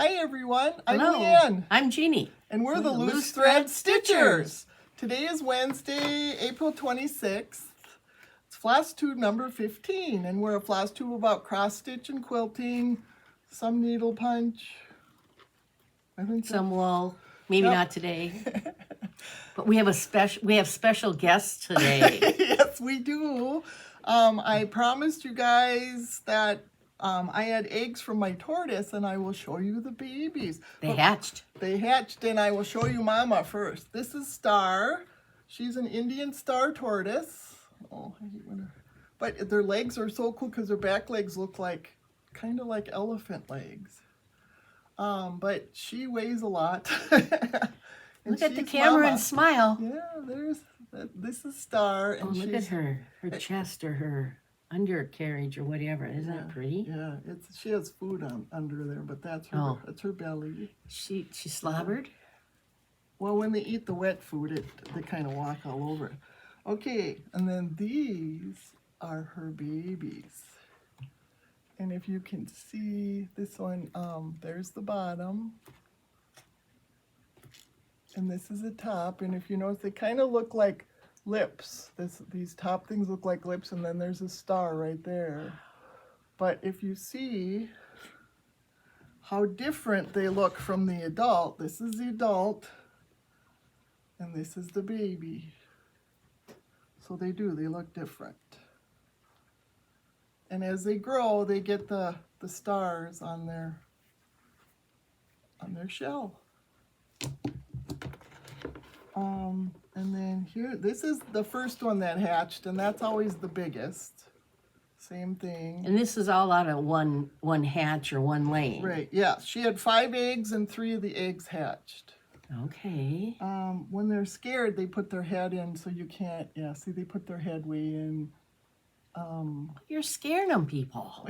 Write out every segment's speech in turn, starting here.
Hi everyone, I'm Hello. LeAnn. I'm Jeannie. And we're the Loose Thread Stitchers. Today is Wednesday, April 26th. It's Flosstube number 15, and we're a Flosstube about cross stitch and quilting, some needle punch. I think Some wool, maybe not today. But we have special guests today. Yes, we do. I promised you guys that I had eggs from my tortoise, and I will show you the babies. They hatched. They hatched, and I will show you Mama first. This is Star. She's an Indian star tortoise. Oh, I hate when her... But their legs are so cool because their back legs look like, kind of like elephant legs. But she weighs a lot. Look at the camera Mama. and smile. Yeah, this is Star. And Look at her chest or her undercarriage or whatever. Isn't that pretty? Yeah, she has food under there, but that's her belly. She slobbered? Well, when they eat the wet food, they kind of walk all over it. Okay, and then these are her babies. And if you can see this one, there's the bottom. And this is the top. And if you notice, they kind of look like lips. These top things look like lips, and then there's a star right there. But if you see how different they look from the adult, this is the adult, and this is the baby. So they look different. And as they grow, they get the stars on their shell. And then here, this is the first one that hatched, and that's always the biggest. Same thing. And this is all out of one hatch or one laying. Right, yeah. She had 5 eggs, and 3 of the eggs hatched. Okay. When they're scared, they put their head in, so you can't, see, they put their head way in. You're scaring them, people.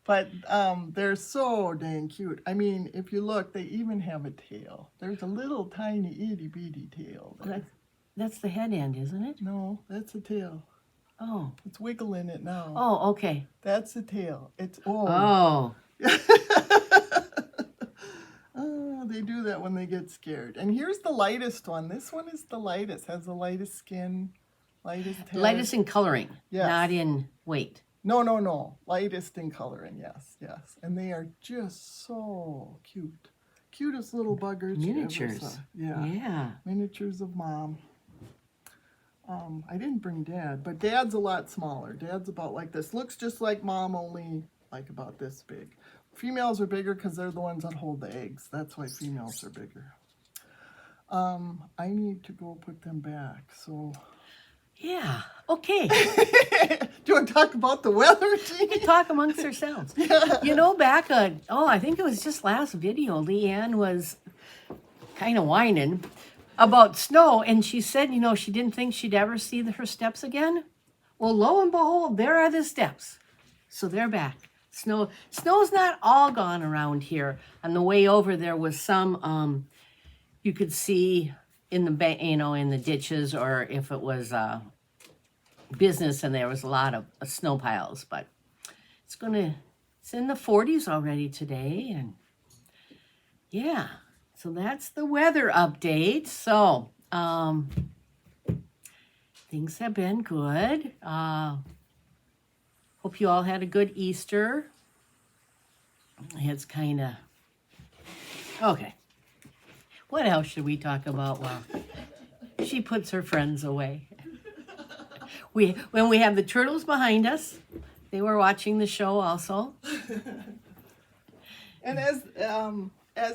But they're so dang cute. I mean, if you look, they even have a tail. There's a little tiny itty bitty tail. That's the head end, isn't it? No, that's a tail. Oh. It's wiggling it now. Oh, okay. That's the tail. It's Oh. They do that when they get scared. And here's the lightest one. This one is the lightest. Has the lightest skin, lightest head. Lightest in coloring, not in weight. No. Lightest in coloring, yes. And they are just so cute. Cutest little buggers Miniatures. you ever saw. Yeah. Miniatures of Mom. I didn't bring Dad, but Dad's a lot smaller. Dad's about like this. Looks just like Mom, only like about this big. Females are bigger because they're the ones that hold the eggs. That's why females are bigger. I need to go put them back, so... Yeah, okay. Do you want to talk about the weather, Jeannie? We can talk amongst ourselves. You know, back I think it was just last video, LeAnn was kind of whining about snow, and she said, she didn't think she'd ever see her steps again. Well, lo and behold, there are the steps. So they're back. Snow's not all gone around here. On the way over, there was some, you could see in the in the ditches, or if it was business and there was a lot of snow piles, but it's in the 40s already today, and yeah, so that's the weather update. So things have been good. Hope you all had a good Easter. It's kind of okay. What else should we talk about? Well, she puts her friends away. When we have the turtles behind us, they were watching the show also. And as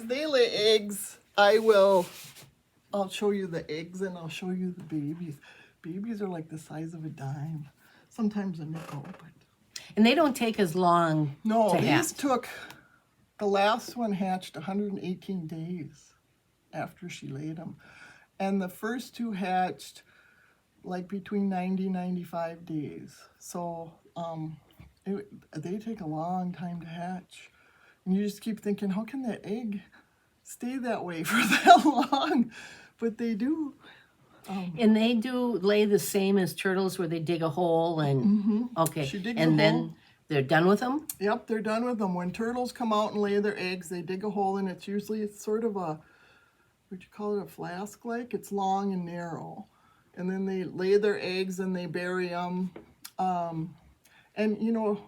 they lay eggs, I'll show you the eggs and I'll show you the babies. Babies are like the size of a dime, sometimes a nickel. But and they don't take as long. No, to these hatch. took. The last one hatched 118 days after she laid them. And the first 2 hatched like between 90 and 95 days. So they take a long time to hatch. And you just keep thinking, how can that egg stay that way for that long? But they do. And they do lay the same as turtles where they dig a hole and, okay. She digs and a then hole. They're done with them? Yep, they're done with them. When turtles come out and lay their eggs, they dig a hole, and it's sort of a, what'd you call it, a flask-like? It's long and narrow. And then they lay their eggs and they bury them. And, you know,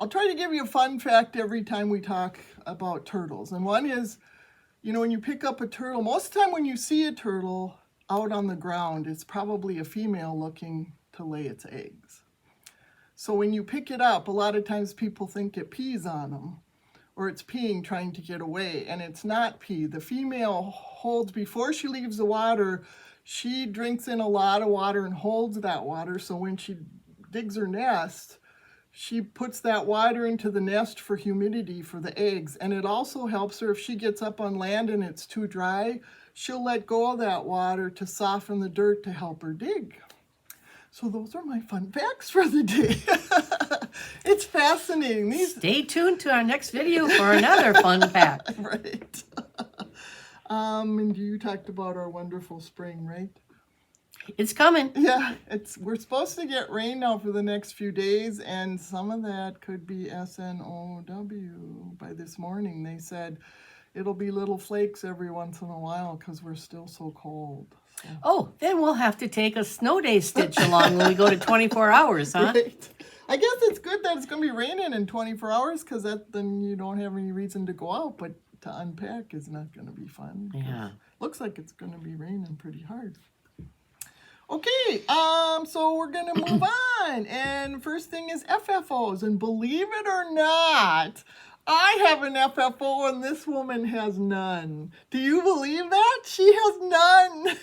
I'll try to give you a fun fact every time we talk about turtles. And one is, you know, when you pick up a turtle, most of the time when you see a turtle out on the ground, it's probably a female looking to lay its eggs. So when you pick it up, a lot of times people think it pees on them, or it's peeing trying to get away, and it's not pee. The female holds, before she leaves the water, she drinks in a lot of water and holds that water, so when she digs her nest, she puts that water into the nest for humidity for the eggs, and it also helps her if she gets up on land and it's too dry, she'll let go of that water to soften the dirt to help her dig. So those are my fun facts for the day. It's fascinating. Stay tuned to our next video for another fun fact. Right. And you talked about our wonderful spring, right? It's coming. Yeah, we're supposed to get rain now for the next few days, and some of that could be SNOW. By this morning, they said it'll be little flakes every once in a while because we're still so cold. So. Oh, then we'll have to take a snow day stitch along when we go to 24 hours, huh? Right. I guess it's good that it's going to be raining in 24 hours because then you don't have any reason to go out, but to unpack is not going to be fun. Yeah. Looks like it's going to be raining pretty hard. Okay, so we're going to move on. And first thing is FFOs. And believe it or not, I have an FFO and this woman has none. Do you believe that? She has none.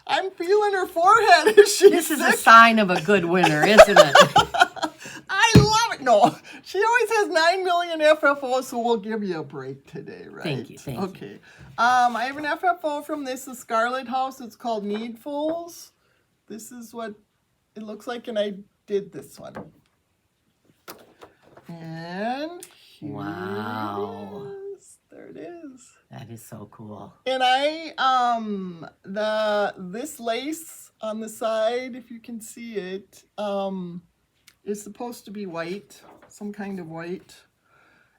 I'm feeling her forehead as she's This is a sign of a good winner, isn't it? I love it. No, she always has 9 million FFOs, so we'll give you a break today, right? Thank you. Okay. I have an FFO from the Scarlet House. It's called Needfuls. This is what it looks like, and I did this one. And here Wow. it is. There it is. That is so cool. And this lace on the side, if you can see it, is supposed to be white, some kind of white.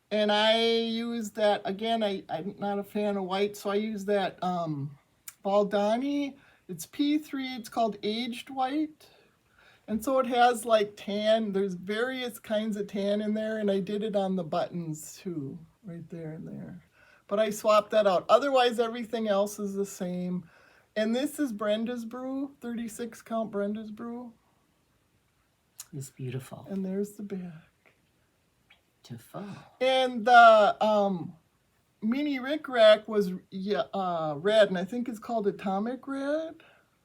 And I use that, again, I'm not a fan of white, so I use that Valdani. It's P3, it's called Aged White. And so it has like tan, there's various kinds of tan in there, and I did it on the buttons too, right there and there. But I swapped that out. Otherwise, everything else is the same. And this is Brenda's Brew, 36 count Brenda's Brew. It's beautiful. And there's the back. Beautiful. And the mini Rick Rack was red, and I think it's called Atomic Red.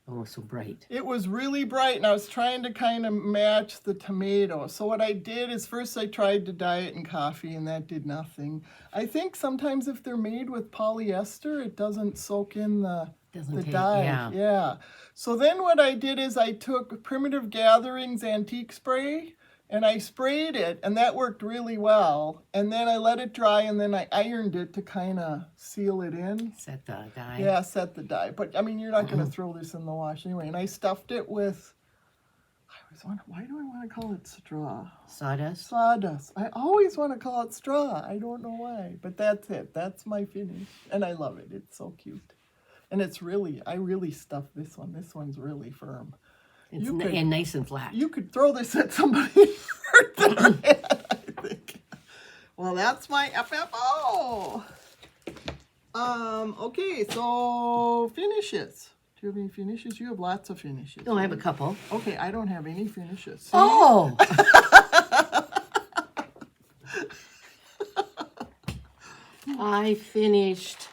Oh, so bright. It was really bright, and I was trying to kind of match the tomato. So what I did is first I tried to dye it in coffee, and that did nothing. I think sometimes if they're made with polyester, it doesn't soak in the dye. Yeah. So then what I did is I took Primitive Gatherings antique spray, and I sprayed it, and that worked really well. And then I let it dry, and then I ironed it to kind of seal it in. Set the dye. Yeah, set the dye. But, I mean, you're not going to throw this in the wash anyway. And I stuffed it with, I always wonder, why do I want to call it straw? Sawdust? Sawdust. I always want to call it straw. I don't know why. But that's it. That's my finish. And I love it. It's so cute. And it's really, I really stuffed this one. This one's really firm. It's and nice and flat. You could throw this at somebody hurt their head, I think. Well, that's my FFO. Okay, so finishes. Do you have any finishes? You have lots of finishes. No, I have a couple. Okay, I don't have any finishes. See? Oh! I finished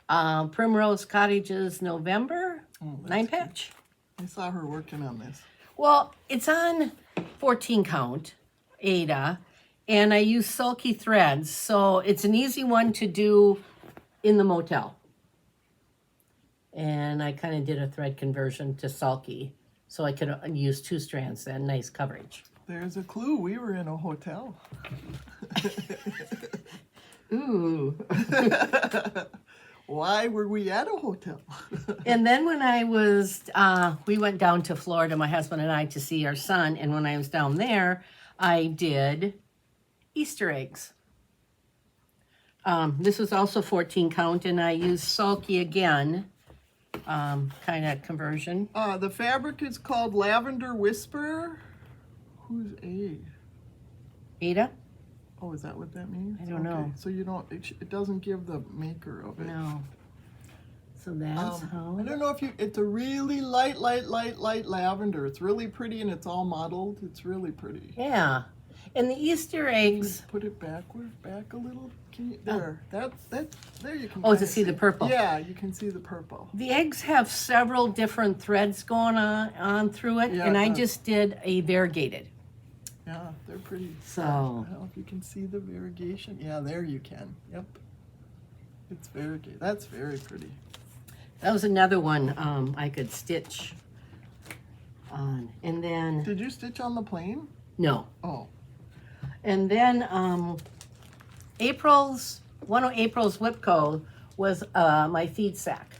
Primrose Cottages November 9-patch. I saw her working on this. Well, it's on 14 count, Ada, and I use sulky threads, so it's an easy one to do in the motel. And I kind of did a thread conversion to sulky, so I could use 2 strands and nice coverage. There's a clue. We were in a hotel. Ooh. Why were we at a hotel? And then when I was, we went down to Florida, my husband and I, to see our son. And when I was down there, I did Easter eggs. This was also 14 count, and I used sulky again, kind of conversion. The fabric is called Lavender Whisper. Who's A? Ada? Oh, is that what that means? I don't know. So you don't, it doesn't give the maker of it. No. So that's how. I don't know if it's a really light lavender. It's really pretty and it's all mottled. It's really pretty. Yeah. And the Easter eggs. Put it back a little. Can you, there. There you can. Oh, kinda to see the purple. Yeah, you can see the purple. The eggs have several different threads going on through it, Yeah, and it I does. just did a variegated. Yeah, they're pretty. So. I don't know if you can see the variegation. Yeah, there you can. Yep. It's variegated. That's very pretty. That was another one I could stitch on. And then, Did you stitch on the plane? no. Oh. And then one of April's Whipco was my feed sack.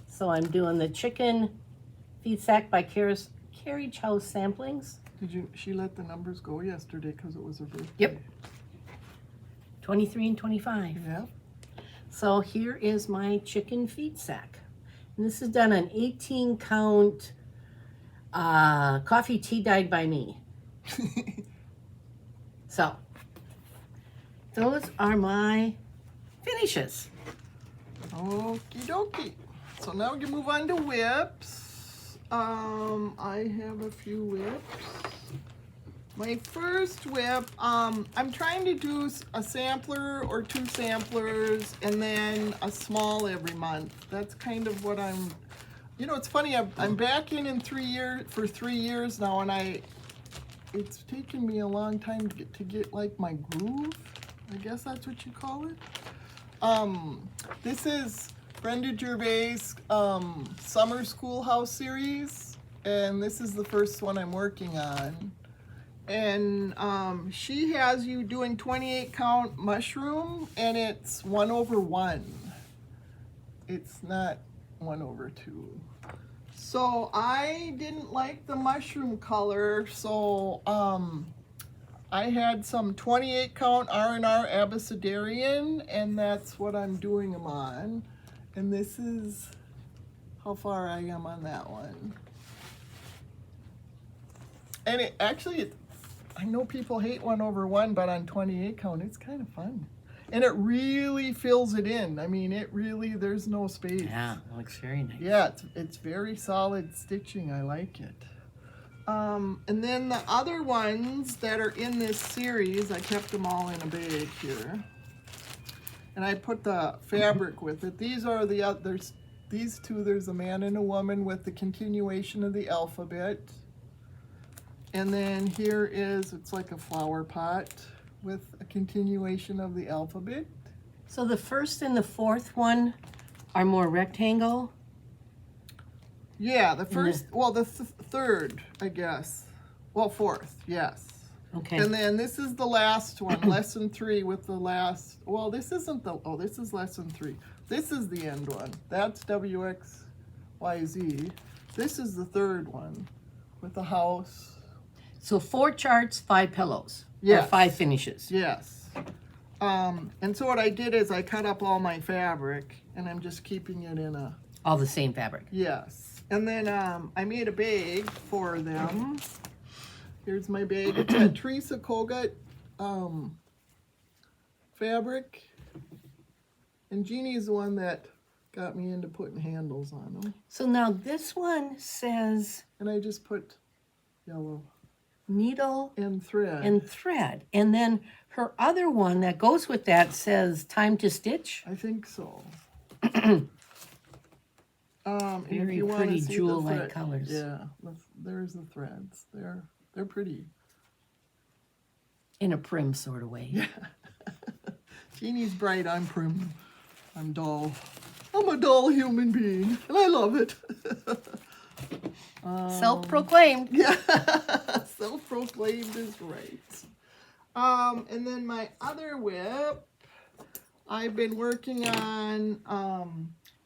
So I'm doing the chicken feed sack by Carriage House Samplings. She let the numbers go yesterday because it was her birthday? Yep. 23 and 25. Yeah. So here is my chicken feed sack. And this is done on 18 count coffee tea dyed by me. So those are my finishes. Okie dokie. So now we can move on to whips. I have a few whips. My first whip, I'm trying to do a sampler or 2 samplers and then a small every month. That's kind of what I'm, it's funny, I'm back in 3 years, for 3 years now, and it's taken me a long time to get like my groove. I guess that's what you call it. This is Brenda Gervais' Summer Schoolhouse series, and this is the first one I'm working on. And she has you doing 28 count mushroom, and it's 1/1. It's not 1/2. So I didn't like the mushroom color, so I had some 28 count R&R Abecedarian, and that's what I'm doing them on. And this is how far I am on that one. And I know people hate 1/1, but on 28 count, it's kind of fun. And it really fills it in. I mean, there's no space. Yeah, it looks very nice. Yeah, it's very solid stitching. I like it. And then the other ones that are in this series, I kept them all in a bag here. And I put the fabric with it. These are the others. These two, there's a man and a woman with the continuation of the alphabet. And then here it's like a flower pot with a continuation of the alphabet. So the first and the fourth one are more rectangle. Yeah, the first, the third, I guess. Well, fourth, yes. Okay. And then this is the last one, lesson 3 with the last, this isn't this is lesson 3. This is the end one. That's WXYZ. This is the third one with the house. So 4 charts, 5 pillows. Yes. Or 5 finishes. Yes. And so what I did is I cut up all my fabric, and I'm just keeping it in a... All the same fabric. Yes. And then I made a bag for them. Here's my bag. It's a Teresa Kogut fabric. And Jeannie's the one that got me into putting handles on them. So now this one says... And I just put yellow. Needle and thread. And then her other one that goes with that says time to stitch. I think so. Very pretty jewel-like colors. Yeah, there's the threads. They're pretty. In a prim sort of way. Yeah. Jeannie's bright, I'm prim. I'm dull. I'm a dull human being, and I love it. Self-proclaimed. Yeah, self-proclaimed is right. And then my other whip, I've been working on,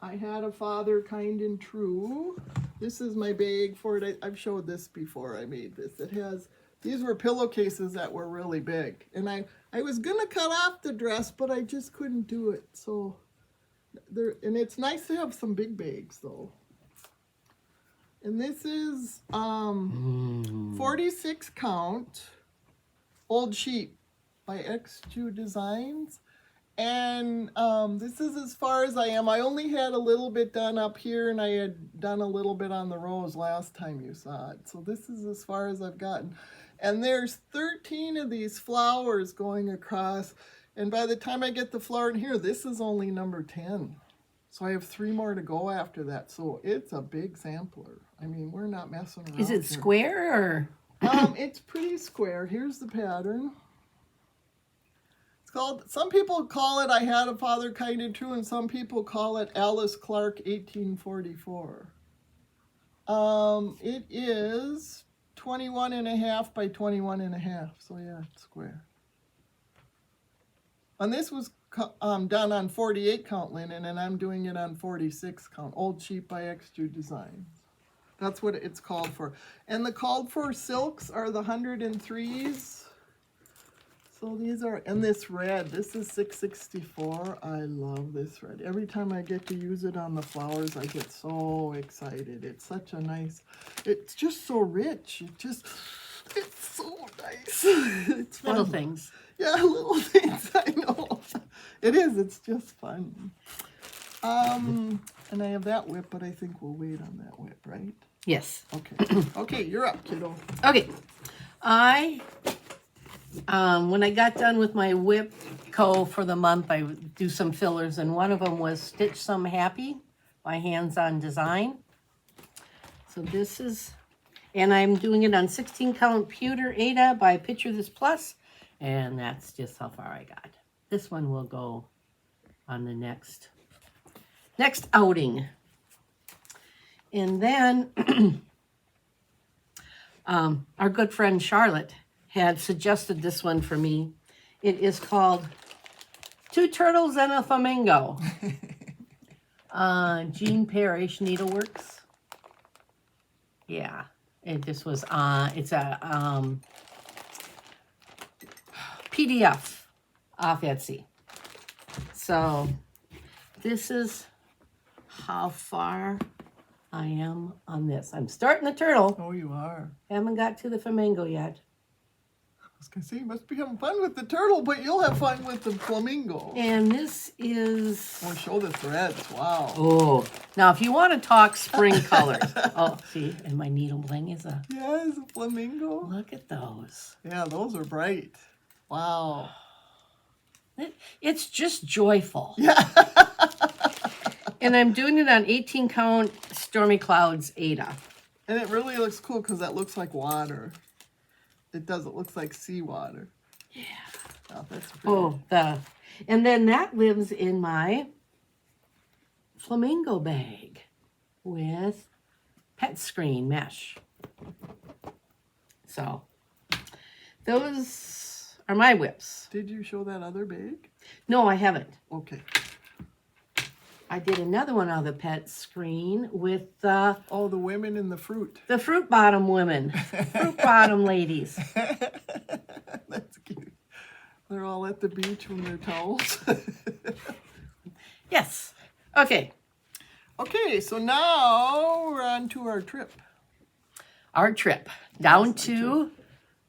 I had a father kind and true. This is my bag for it. I've showed this before I made this. It has These were pillowcases that were really big. And I was going to cut off the dress, but I just couldn't do it. So, and it's nice to have some big bags, though. And this is 46 count old sheep by XQ Designs. And this is as far as I am. I only had a little bit done up here, and I had done a little bit on the rose last time you saw it. So this is as far as I've gotten. And there's 13 of these flowers going across. And by the time I get the flower in here, this is only number 10. So I have 3 more to go after that. So it's a big sampler. I mean, we're not messing around. Is it square or? It's pretty square. Here's the pattern. It's called, some people call it I Had a Father Kind and True, and some people call it Alice Clark 1844. It is 21.5 by 21.5. So yeah, it's square. And this was done on 48 count linen, and I'm doing it on 46 count. Old Sheep by XQ Designs. That's what it's called for. And the called for silks are the 103s. So these are, and this red, this is 664. I love this red. Every time I get to use it on the flowers, I get so excited. It's such a nice, it's just so rich. It's so nice. It's fun. Little things. Yeah, little things, I know. It is, it's just fun. And I have that whip, but I think we'll wait on that whip, right? Yes. Okay. Okay, you're up, kiddo. Okay. When I got done with my whip for the month, I would do some fillers, and one of them was Stitch Some Happy by Hands On Design. So this is, and I'm doing it on 16 count pewter Ada by Picture This Plus, and that's just how far I got. This one will go on the next outing. And then our good friend Charlotte had suggested this one for me. It is called Two Turtles and a Flamingo. Jean Parrish Needleworks. Yeah, this was it's a PDF off Etsy. So this is how far I am on this. I'm starting the turtle. Oh, you are. Haven't got to the flamingo yet. I was going to say, you must be having fun with the turtle, but you'll have fun with the flamingo. And this is... Oh, show the threads. Wow. Oh, now if you want to talk spring colors. Oh, see, and my needle bling is a... Yeah, it's a flamingo. Look at those. Yeah, those are bright. Wow. It's just joyful. Yeah. And I'm doing it on 18 count Stormy Clouds Ada. And it really looks cool because that looks like water. It does. It looks like seawater. Yeah. Oh, that's pretty. Oh, and then that lives in my flamingo bag with pet screen mesh. So those are my whips. Did you show that other bag? No, I haven't. Okay. I did another one on the pet screen with Oh, the women in the fruit. the fruit bottom women, fruit bottom ladies. That's cute. They're all at the beach with their towels. Yes. Okay. Okay, so now we're on to our trip. Our trip down to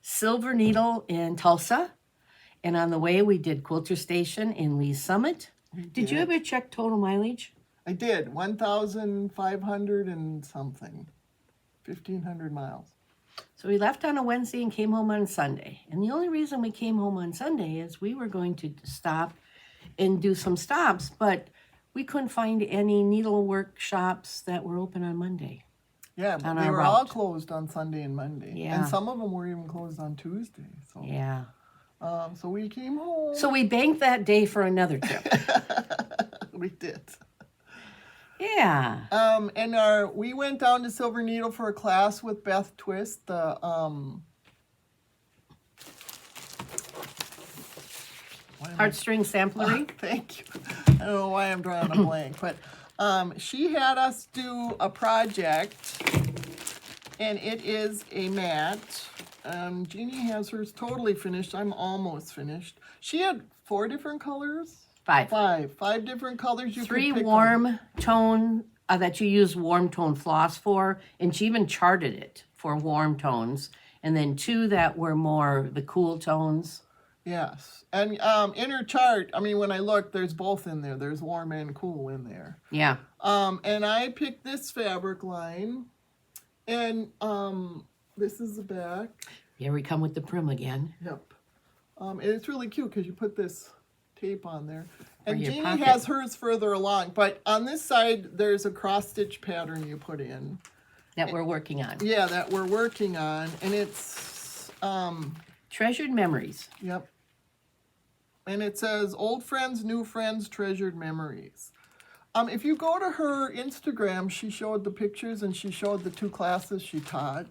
Silver Needle in Tulsa. And on the way, we did Quilter Station in Lee's Summit. Did you ever check total mileage? I did. 1,500 and something. 1,500 miles. So we left on a Wednesday and came home on Sunday. And the only reason we came home on Sunday is we were going to stop and do some stops, but we couldn't find any needlework shops that were open on Monday. Yeah, but they were all closed on Sunday and Monday. Yeah. And some of them were even closed on Tuesday. So, Yeah. So we came home. So we banked that day for another trip. We did. Yeah. And we went down to Silver Needle for a class with Beth Twist, the Heartstring samplery. Thank you. I don't know why I'm drawing a blank, but she had us do a project, and it is a mat Jeannie has hers totally finished. I'm almost finished. She had 4 different colors. 5. 5 different colors. You 3 could pick warm tone that you use warm tone floss for, and she even charted it for warm tones, and then 2 that were more the cool tones. Yes, and in her chart, I mean, when I look, there's both in there. There's warm and cool in there. Yeah. And I picked this fabric line, and this is the back. Here we come with the prim again. Yep. And it's really cute because you put this tape on there. And your Jeannie pocket. has hers further along, but on this side, there's a cross stitch pattern you put in. That we're working on. Yeah, that we're working on, and it's Treasured Memories. yep. And it says, old friends, new friends, treasured memories. If you go to her Instagram, she showed the pictures and she showed the 2 classes she taught.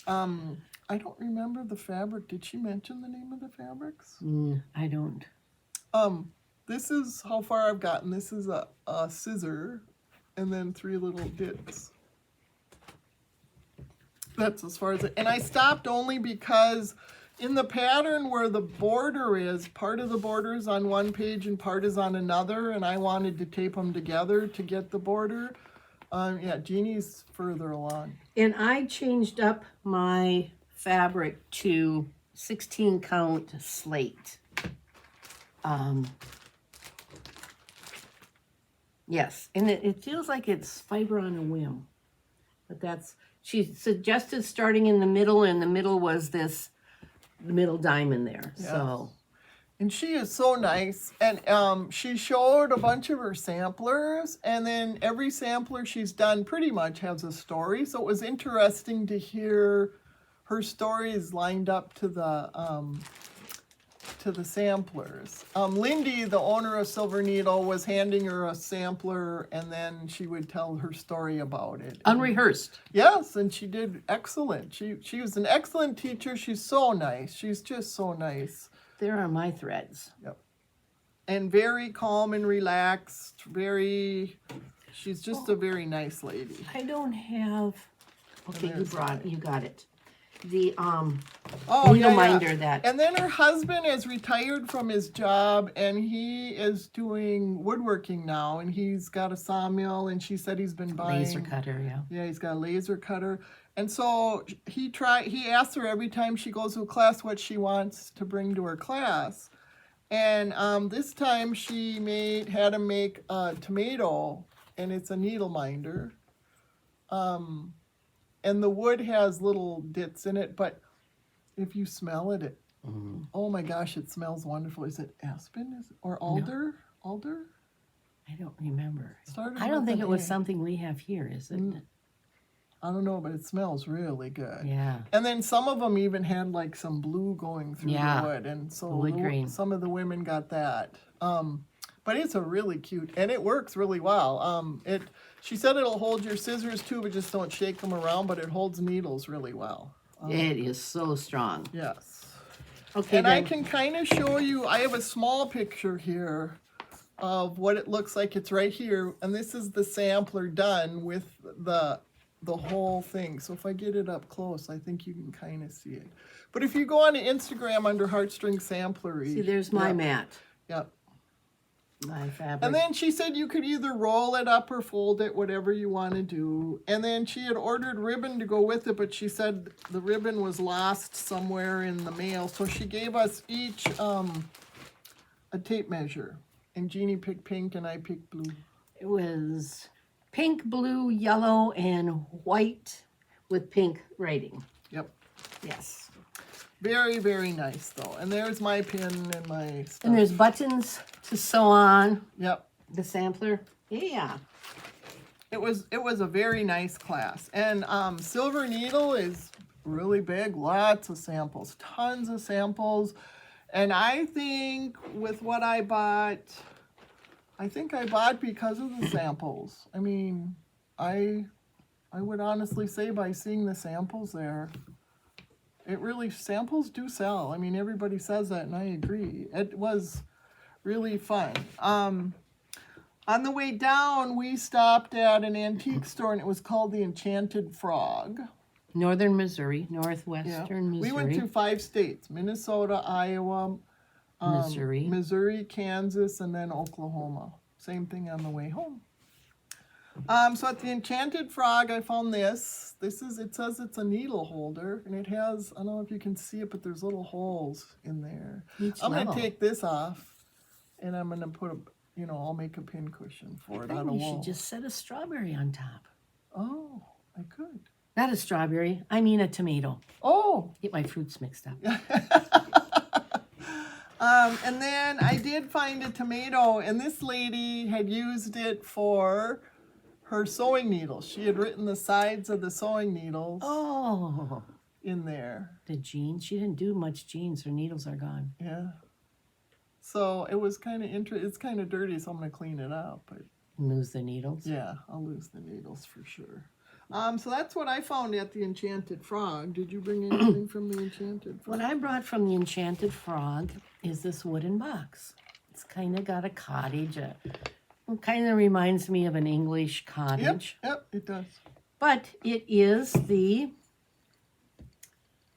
I don't remember the fabric. Did she mention the name of the fabrics? I don't. This is how far I've gotten. This is a scissor and then 3 little bits. That's as far as it. And I stopped only because in the pattern where the border is, part of the border is on one page and part is on another, and I wanted to tape them together to get the border. Yeah, Jeannie's further along. And I changed up my fabric to 16 count slate. Yes, and it feels like it's fiber on a whim. But that's, she suggested starting in the middle, and the middle was this middle diamond there. Yes. So, And she is so nice. And she showed a bunch of her samplers, and then every sampler she's done pretty much has a story. So it was interesting to hear her stories lined up to the samplers. Lindy, the owner of Silver Needle, was handing her a sampler, and then she would tell her story about it. unrehearsed. Yes, and she did excellent. She was an excellent teacher. She's so nice. She's just so nice. There are my threads. Yep. And very calm and relaxed. She's just a very nice lady. I don't have, okay, there's you got it. The Oh, needle yeah. minder that. And then her husband is retired from his job, and he is doing woodworking now, and he's got a sawmill, and she said he's been buying Laser cutter, yeah. Yeah, he's got a laser cutter. And so he asks her every time she goes to a class what she wants to bring to her class. And this time she had him make a tomato, and it's a needle minder. And the wood has little dits in it, but if you smell it, oh my gosh, it smells wonderful. Is it aspen or alder? No. Alder? I don't remember. Started I don't with think an it was A. something we have here, is it? I don't know, but it smells really good. Yeah. And then some of them even had like some blue going through Yeah. the wood, and so Wood grain. some of the women got that. But it's a really cute, and it works really well. She said it'll hold your scissors too, but just don't shake them around. But it holds needles really well. It is so strong. Yes. Okay, And then. I can kind of show you. I have a small picture here of what it looks like. It's right here, and this is the sampler done with the whole thing. So if I get it up close, I think you can kind of see it. But if you go on to Instagram under Heartstring Samplery, See, there's my mat. Yep. My fabric. And then she said you could either roll it up or fold it, whatever you want to do. And then she had ordered ribbon to go with it, but she said the ribbon was lost somewhere in the mail. So she gave us each a tape measure. And Jeannie picked pink and I picked blue. It was pink, blue, yellow, and white with pink writing. Yep. Yes. Very, very nice though. And there's my pin and my stuff. And there's buttons to sew on Yep. the sampler. Yeah. It was a very nice class. And Silver Needle is really big, lots of samples, tons of samples. And I think with what I bought because of the samples. I mean, I would honestly say by seeing the samples there, samples do sell. I mean, everybody says that, and I agree. It was really fun. On the way down, we stopped at an antique store, and it was called the Enchanted Frog. Northern Missouri, Yeah. northwestern Missouri. We went to 5 states: Minnesota, Iowa, Missouri, Kansas, and then Oklahoma. Same thing on the way home. So at the Enchanted Frog, I found this. It says it's a needle holder, and it has, I don't know if you can see it, but there's little holes in there. I'm going to take this off, and I'm going to put I'll make a pin cushion for it out of wool. You should just set a strawberry on top. Oh, I could. Not a strawberry, I mean a tomato. Oh. Get my fruits mixed up. And then I did find a tomato, and this lady had used it for her sewing needles. She had written the sides of the sewing needles in there. The jeans? She didn't do much jeans. Her needles are gone. Yeah. So it was kind of interesting. It's kind of dirty, so I'm going to clean it up. But lose the needles? Yeah, I'll lose the needles for sure. So that's what I found at the Enchanted Frog. Did you bring anything from the Enchanted Frog? What I brought from the Enchanted Frog is this wooden box. It's kind of got a cottage. It kind of reminds me of an English cottage. Yep, it does. But it is the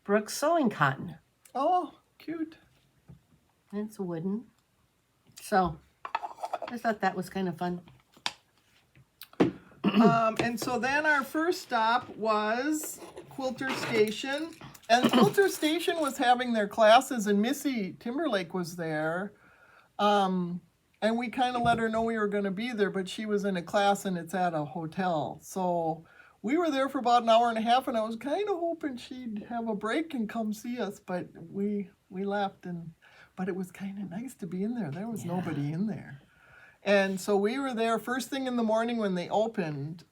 Brooks sewing cotton. Oh, cute. And it's wooden. So I thought that was kind of fun. And so then our first stop was Quilter Station. And Quilter Station was having their classes, and Missy Timberlake was there. And we kind of let her know we were going to be there, but she was in a class and it's at a hotel. So we were there for about an hour and a half, and I was kind of hoping she'd have a break and come see us, but we left. But it was kind of nice to be in there. There was nobody in there. And so we were there first thing in the morning when they opened,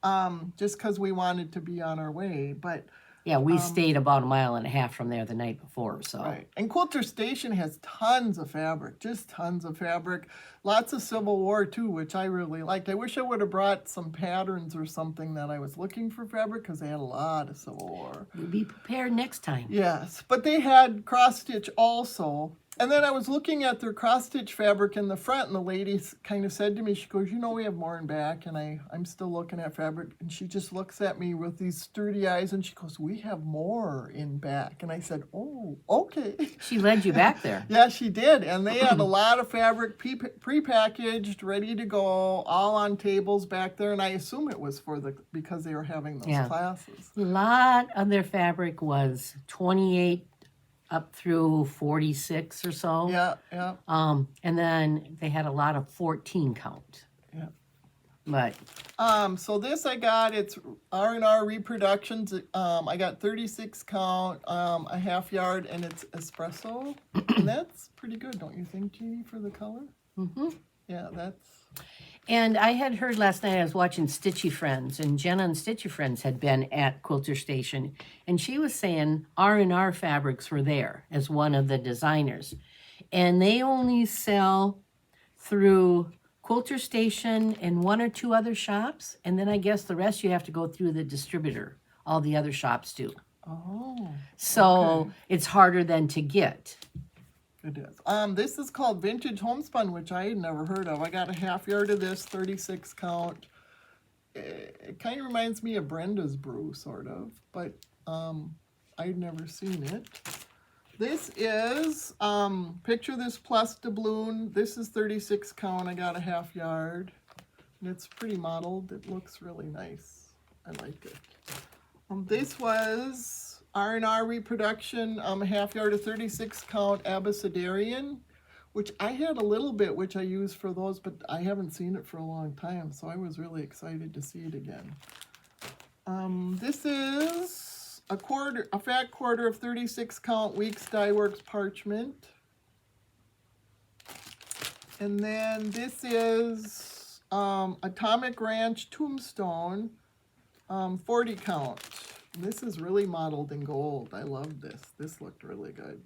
just because we wanted to be on our way. But yeah, we stayed about a mile and a half from there the night before. So right. And Quilter Station has tons of fabric, just tons of fabric. Lots of Civil War too, which I really liked. I wish I would have brought some patterns or something that I was looking for fabric, because they had a lot of Civil War. You'll be prepared next time. Yes, but they had cross stitch also. And then I was looking at their cross-stitch fabric in the front, and the lady kind of said to me, she goes, we have more in back, and I'm still looking at fabric. And she just looks at me with these sturdy eyes, and she goes, we have more in back. And I said, oh, okay. She led you back there. Yeah, she did. And they had a lot of fabric pre-packaged, ready to go, all on tables back there. And I assume it was because they were having those classes. A lot of their fabric was 28 up through 46 or so. Yeah. And then they had a lot of 14 count. Yeah. But so this I got, it's R&R Reproductions. I got 36 count, a half yard, and it's espresso. And that's pretty good, don't you think, Jeannie, for the color? Mm-hmm. Yeah, that's... And I had heard last night, I was watching Stitchy Friends, and Jenna and Stitchy Friends had been at Quilter Station, and she was saying R&R Fabrics were there as one of the designers. And they only sell through Quilter Station and 1 or 2 other shops, and then I guess the rest you have to go through the distributor. All the other shops do. Oh. So it's harder than to get. It is. This is called Vintage Homespun, which I had never heard of. I got a half yard of this, 36 count. It kind of reminds me of Brenda's Brew, sort of, but I'd never seen it. This is, picture this plus doubloon. This is 36 count. I got a half yard. And it's pretty modeled. It looks really nice. I like it. This was R&R Reproduction, half yard of 36 count Abecedarian, which I had a little bit, which I used for those, but I haven't seen it for a long time, so I was really excited to see it again. This is a fat quarter of 36 count Weeks Dye Works Parchment. And then this is Atomic Ranch Tombstone, 40 count. This is really modeled in gold. I love this. This looked really good.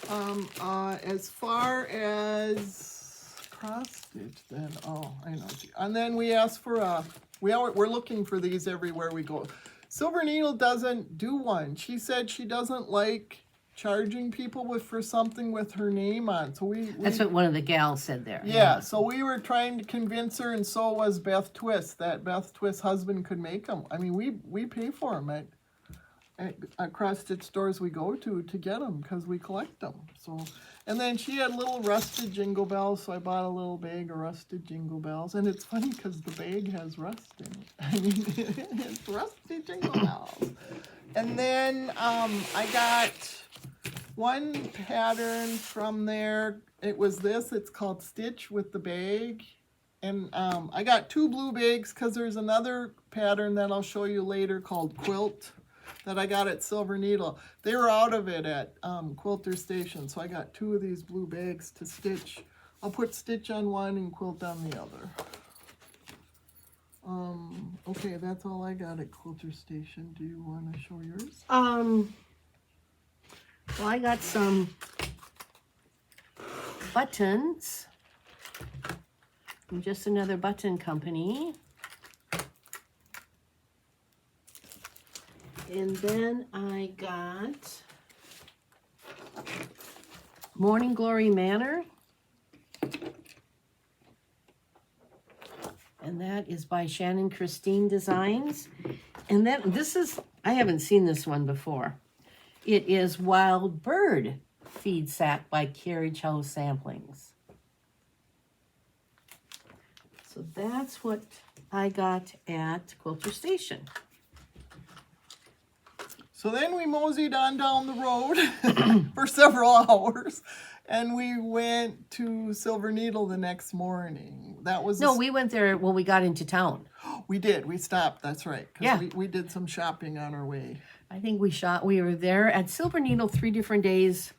As far as cross stitch, then I know. And then we asked for we're looking for these everywhere we go. Silver Needle doesn't do one. She said she doesn't like charging people for something with her name on. So That's what one of the gals said there. Yeah, so we were trying to convince her, and so was Beth Twist, that Beth Twist's husband could make them. I mean, we pay for them at cross-stitch stores we go to get them because we collect them. So, and then she had little rusted jingle bells, so I bought a little bag of rusted jingle bells. And it's funny because the bag has rust in it. I mean, it's rusty jingle bells. And then I got one pattern from there. It was this. It's called Stitch with the Bag. And I got 2 blue bags because there's another pattern that I'll show you later called Quilt that I got at Silver Needle. They were out of it at Quilter Station, so I got 2 of these blue bags to stitch. I'll put stitch on one and quilt on the other. Okay, that's all I got at Quilter Station. Do you want to show yours? Well, I got some buttons from just another button company. And then I got Morning Glory Manor. And that is by Shannon Christine Designs. And then this is, I haven't seen this one before. It is Wild Bird Feed Sack by Carriage House Samplings. So that's what I got at Quilter Station. So then we moseyed on down the road for several hours, and we went to Silver Needle the next morning. That was No, we went there when we got into town. We did. We stopped. That's right. 'Cause Yeah. we did some shopping on our way. I think we were there at Silver Needle 3 different days.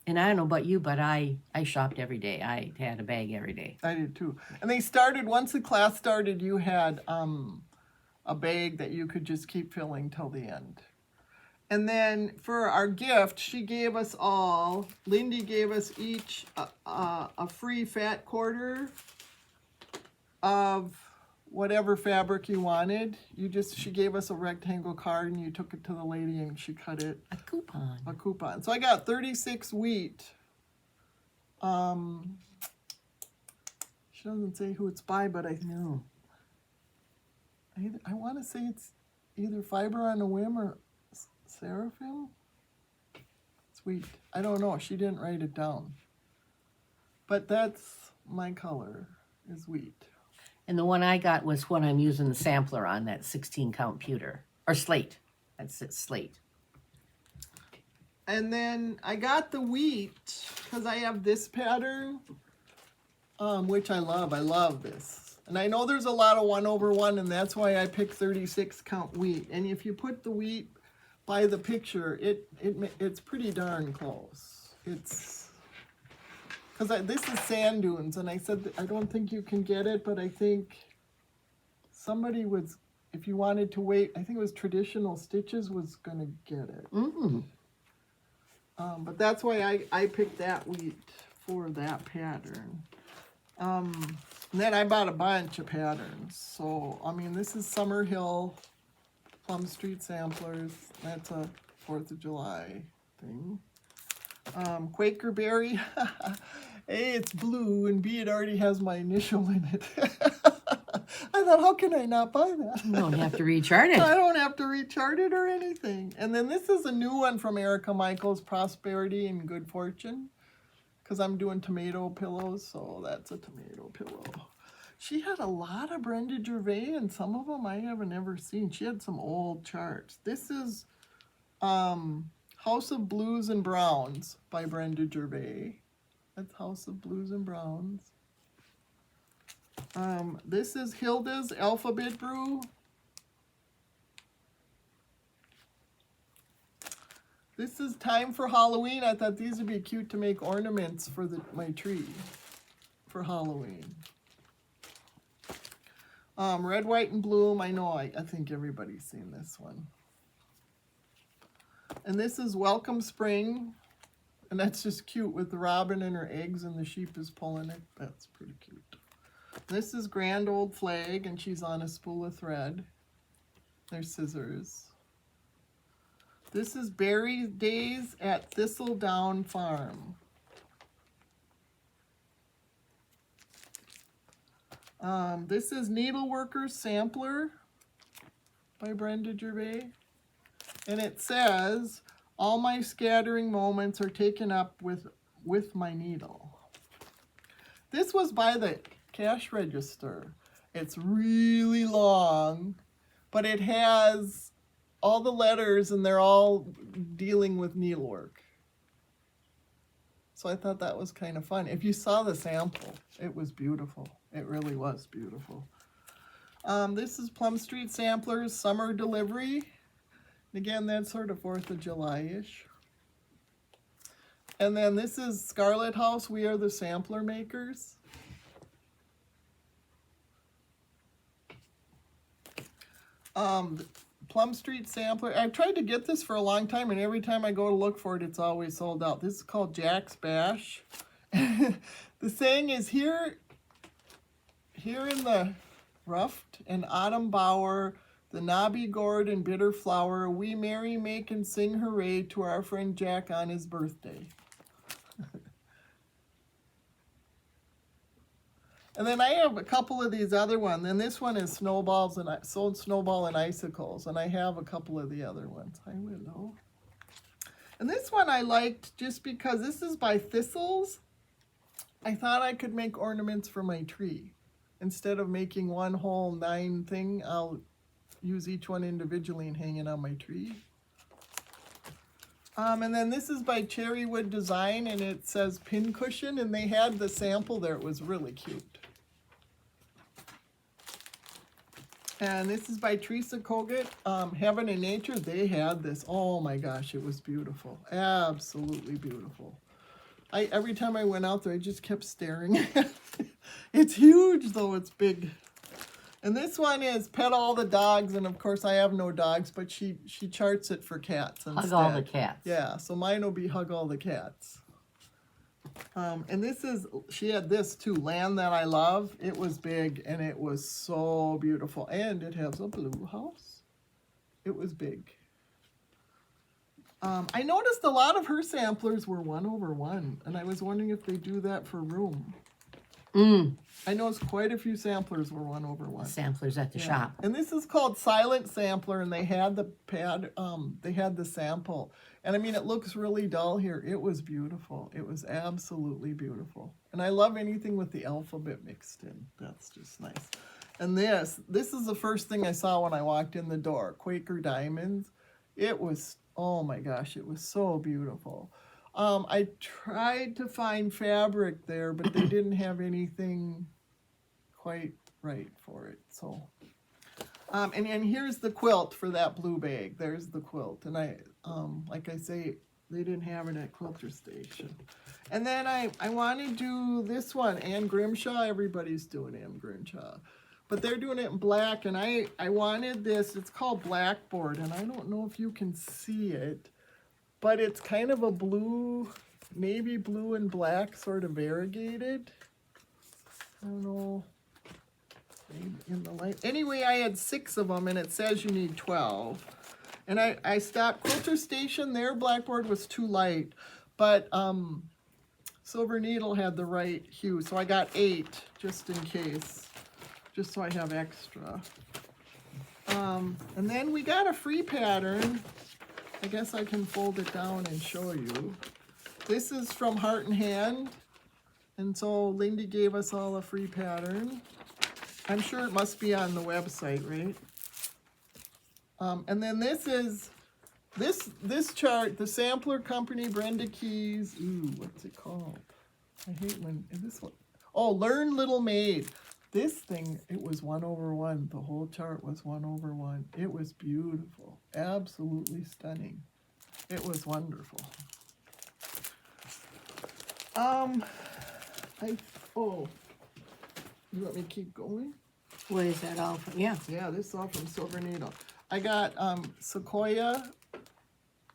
And I don't know about you, but I shopped every day. I had a bag every day. I did too. And they started, once the class started, you had a bag that you could just keep filling till the end. And then for our gift, she gave us all, Lindy gave us each a free fat quarter of whatever fabric you wanted. She gave us a rectangle card and you took it to the lady and she cut it. A coupon. A coupon. So I got 36 wheat. She doesn't say who it's by, but I No. I want to say it's either Fiber on a Whim or Seraphim. It's wheat. I don't know. She didn't write it down. But that's my color, is wheat. And the one I got was what I'm using the sampler on, that 16 count pewter. Or slate. That's it, slate. And then I got the wheat because I have this pattern, which I love. I love this. And I know there's a lot of 1/1, and that's why I picked 36 count wheat. And if you put the wheat by the picture, it's pretty darn close. It's because this is sand dunes, and I said I don't think you can get it, but I think somebody was, if you wanted to wait, I think it was Traditional Stitches was gonna get it. But that's why I picked that wheat for that pattern. And then I bought a bunch of patterns. So I mean, this is Summer Hill Plum Street Samplers. That's a 4th of July thing. Quaker Berry. A, it's blue, and B, it already has my initial in it. I thought, how can I not buy that? You don't have to rechart it. I don't have to rechart it or anything. And then this is a new one from Erica Michaels, Prosperity and Good Fortune, because I'm doing tomato pillows, so that's a tomato pillow. She had a lot of Brenda Gervais, and some of them I haven't ever seen. She had some old charts. This is House of Blues and Browns by Brenda Gervais. That's House of Blues and Browns. This is Hilda's Alphabet Brew. This is Time for Halloween. I thought these would be cute to make ornaments for my tree for Halloween. Red, White, and Bloom. I know, I think everybody's seen this one. And this is Welcome Spring. And that's just cute with the robin and her eggs and the sheep is pulling it. That's pretty cute. This is Grand Old Flag, and she's on a spool of thread. There's scissors. This is Berry Days at Thistledown Farm. This is Needleworker's Sampler by Brenda Gervais. And it says, all my scattering moments are taken up with my needle. This was by the cash register. It's really long, but it has all the letters and they're all dealing with needlework. So I thought that was kind of fun. If you saw the sample, it was beautiful. It really was beautiful. This is Plum Street Samplers Summer Delivery. Again, that's sort of 4th of July-ish. And then this is Scarlet House, We Are the Sampler Makers. Plum Street Sampler. I've tried to get this for a long time, and every time I go to look for it, it's always sold out. This is called Jack's Bash. The saying is, here in the ruffed and autumn bower, the knobby gourd and bitter flower, we merry make and sing hooray to our friend Jack on his birthday. And then I have a couple of these other ones. And this one is Snowballs and Sold Snowball and Icicles. And I have a couple of the other ones. Hi, Willow. And this one I liked just because this is by Thistles. I thought I could make ornaments for my tree. Instead of making one whole 9 thing, I'll use each one individually and hang it on my tree. And then this is by Cherrywood Design, and it says pin cushion, and they had the sample there. It was really cute. And this is by Teresa Kogut, Heaven and Nature. They had this. Oh my gosh, it was beautiful. Absolutely beautiful. Every time I went out there, I just kept staring at it. It's huge, though. It's big. And this one is Pet All the Dogs, and of course I have no dogs, but she charts it for cats instead. Hug all the cats. Yeah, so mine will be Hug All the Cats. And this is, she had this too, Land That I Love. It was big, and it was so beautiful. And it has a blue house. It was big. I noticed a lot of her samplers were 1/1, and I was wondering if they do that for room. I noticed quite a few samplers were 1/1. Samplers at the shop. And this is called Silent Sampler, and they had the pad, they had the sample. And I mean, it looks really dull here. It was beautiful. It was absolutely beautiful. And I love anything with the alphabet mixed in. That's just nice. And this is the first thing I saw when I walked in the door, Quaker Diamonds. It was, oh my gosh, it was so beautiful. I tried to find fabric there, but they didn't have anything quite right for it. So, and here's the quilt for that blue bag. There's the quilt. And I, like I say, they didn't have it at Quilter Station. And then I want to do this one, Anne Grimshaw. Everybody's doing Anne Grimshaw. But they're doing it in black, and I wanted this. It's called Blackboard, and I don't know if you can see it, but it's kind of a blue, navy blue and black, sort of variegated. I don't know, maybe in the light. Anyway, I had 6 of them, and it says you need 12. And I stopped Quilter Station. Their Blackboard was too light, but Silver Needle had the right hue, so I got 8 just in case, just so I have extra. And then we got a free pattern. I guess I can fold it down and show you. This is from Heart and Hand. And so Lindy gave us all a free pattern. I'm sure it must be on the website, right? And then this is, this chart, the Sampler Company, Brenda Keys. Ooh, what's it called? I hate when, this one. Oh, Learn Little Maid. This thing, it was 1/1. The whole chart was 1/1. It was beautiful. Absolutely stunning. It was wonderful. Oh, you want me to keep going? What is that all from? Yeah. Yeah, this is all from Silver Needle. I got Sequoia.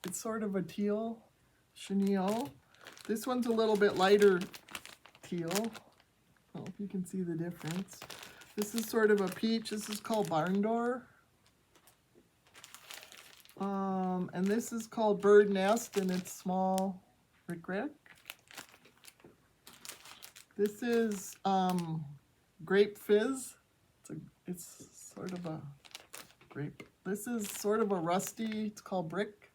It's sort of a teal chenille. This one's a little bit lighter teal. I don't know if you can see the difference. This is sort of a peach. This is called Barn Door. And this is called Bird Nest, and it's small rick. This is Grape Fizz. It's sort of a grape. This is sort of a rusty, it's called Brick.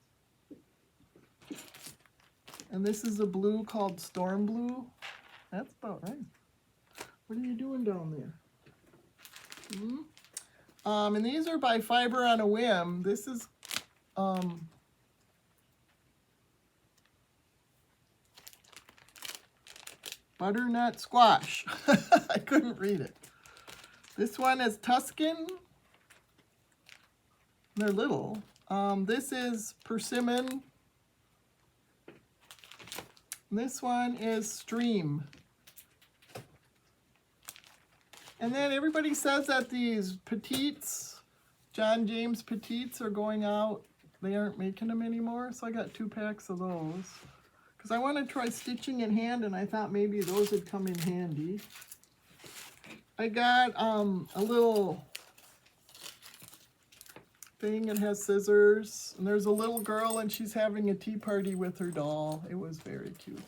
And this is a blue called Storm Blue. That's about right. What are you doing down there? And these are by Fiber on a Whim. This is Butternut Squash. I couldn't read it. This one is Tuscan. They're little. This is Persimmon. This one is Stream. And then everybody says that these petites, John James petites, are going out. They aren't making them anymore, so I got 2 packs of those. Because I want to try stitching in hand, and I thought maybe those would come in handy. I got a little thing. It has scissors, and there's a little girl, and she's having a tea party with her doll. It was very cute.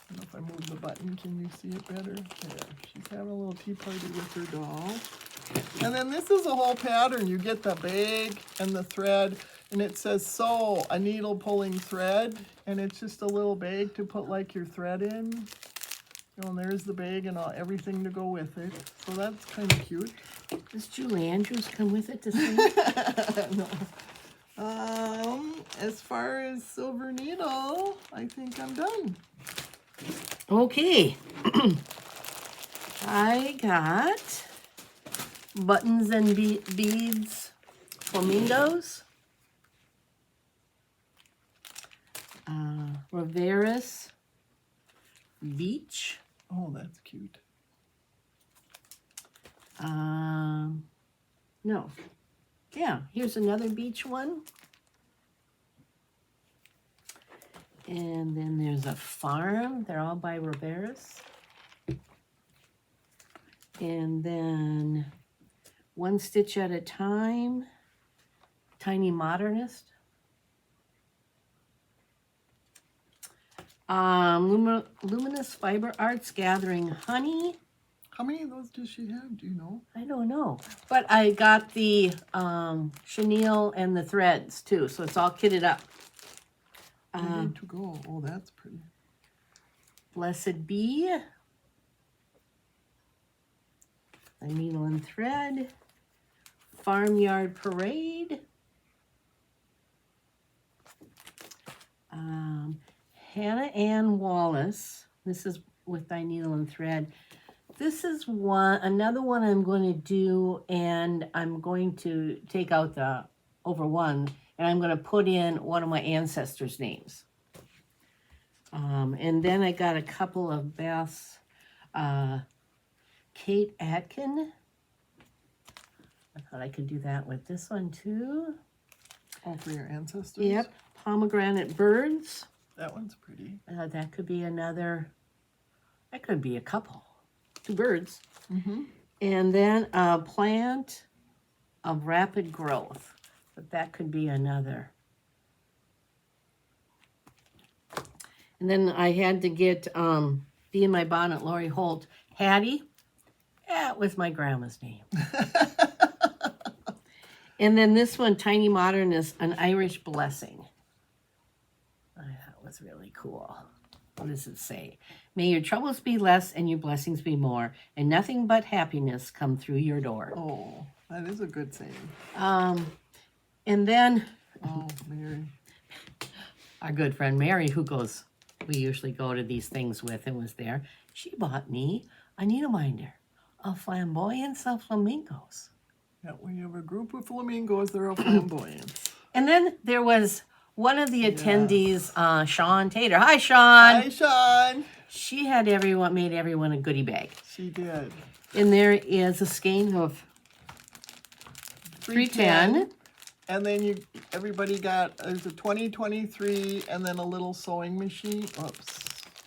I don't know if I move the button, can you see it better? There, she's having a little tea party with her doll. And then this is a whole pattern. You get the bag and the thread, and it says sew, a needle pulling thread, and it's just a little bag to put like your thread in. You know, and there's the bag and everything to go with it. So that's kind of cute. Does Julie Andrews come with it to see? No. As far as Silver Needle, I think I'm done. Okay. I got Buttons and Beads Flamingos. Rivera's Beach. Oh, that's cute. No. Yeah, here's another beach one. And then there's a farm. They're all by Rivera's. And then One Stitch at a Time. Tiny Modernist. Luminous Fiber Arts Gathering Honey. How many of those does she have? Do you know? I don't know. But I got the chenille and the threads too, so it's all kitted up. Ready to go. Oh, that's pretty. Blessed Bee. A needle and thread. Farmyard Parade. Hannah Ann Wallace. This is with Thy Needle and Thread. This is another one I'm going to do, and I'm going to take out the over one, and I'm going to put in one of my ancestors' names. And then I got a couple of Beth's. Kate Atkin. I thought I could do that with this one too. Oh, for your ancestors? Yep. Pomegranate Birds. That one's pretty. That could be another. That could be a couple. 2 birds. Mm-hmm. And then a plant of rapid growth. But that could be another. And then I had to get Be in My Bonnet, Lori Holt. Hattie. That was my grandma's name. And then this one, Tiny Modernist, An Irish Blessing. That was really cool. What does it say? May your troubles be less and your blessings be more, and nothing but happiness come through your door. Oh, that is a good saying. And then Oh, Mary. our good friend Mary, we usually go to these things with and was there, she bought me a needleminder of Flamboyance of Flamingos. Yeah, when you have a group of flamingos, they're all flamboyant. And then there was one of the attendees, Sean Tater. Hi, Sean. Hi, Sean. She had made everyone a goodie bag. She did. And there is a skein of 310. And then everybody got, there's a 2023, and then a little sewing machine. Oops.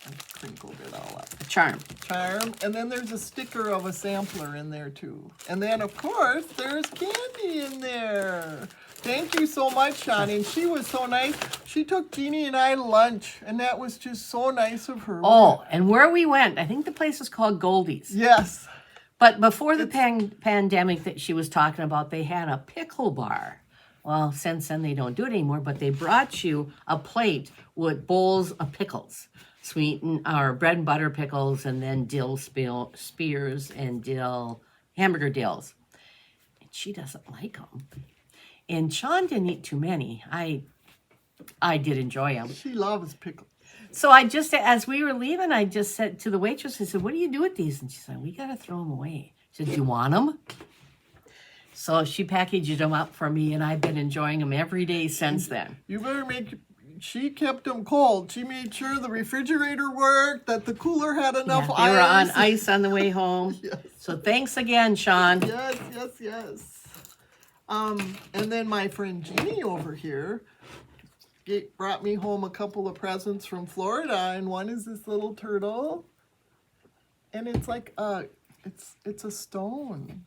I crinkled it all up. A charm. Charm. And then there's a sticker of a sampler in there too. And then of course there's candy in there. Thank you so much, Jeannie. And she was so nice. She took Jeannie and I to lunch, and that was just so nice of her. Oh, and where we went, I think the place is called Goldie's. Yes. But before the pandemic that she was talking about, they had a pickle bar. Well, since then they don't do it anymore, but they brought you a plate with bowls of pickles. Sweetened, or bread and butter pickles, and then dill spears and hamburger dills. And she doesn't like them. And Sean didn't eat too many. I did enjoy them. She loves pickles. So I just, as we were leaving, I just said to the waitress, I said, what do you do with these? And she said, we got to throw them away. She said, do you want them? So she packaged them up for me, and I've been enjoying them every day since then. You better she kept them cold. She made sure the refrigerator worked, that the cooler had enough ice. They were on ice on the way home. Yes. So thanks again, Sean. Yes. And then my friend Jeannie over here brought me home a couple of presents from Florida, and one is this little turtle, and it's like it's a stone,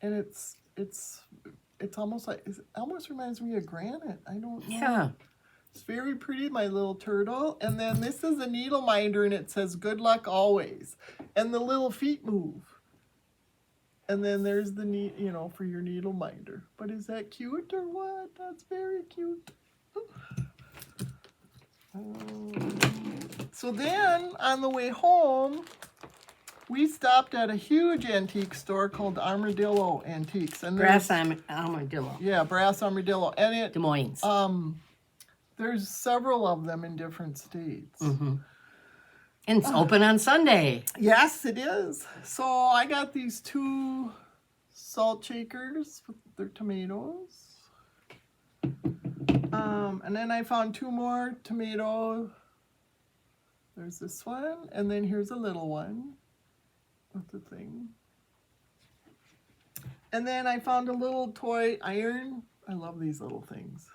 and it's almost like it almost reminds me of granite. I don't know. Yeah. It's very pretty, my little turtle. And then this is a needle minder, and it says good luck always, and the little feet move. And then there's the for your needle minder. But is that cute or what? That's very cute. So then on the way home, we stopped at a huge antique store called Armadillo Antiques. And Brass armadillo. Yeah, Brass Armadillo. And it Des Moines. there's several of them in different states. Mm-hmm. And it's open on Sunday. Yes, it is. So I got these 2 salt shakers with their tomatoes. And then I found 2 more tomatoes. There's this one, and then here's a little one with the thing. And then I found a little toy iron. I love these little things.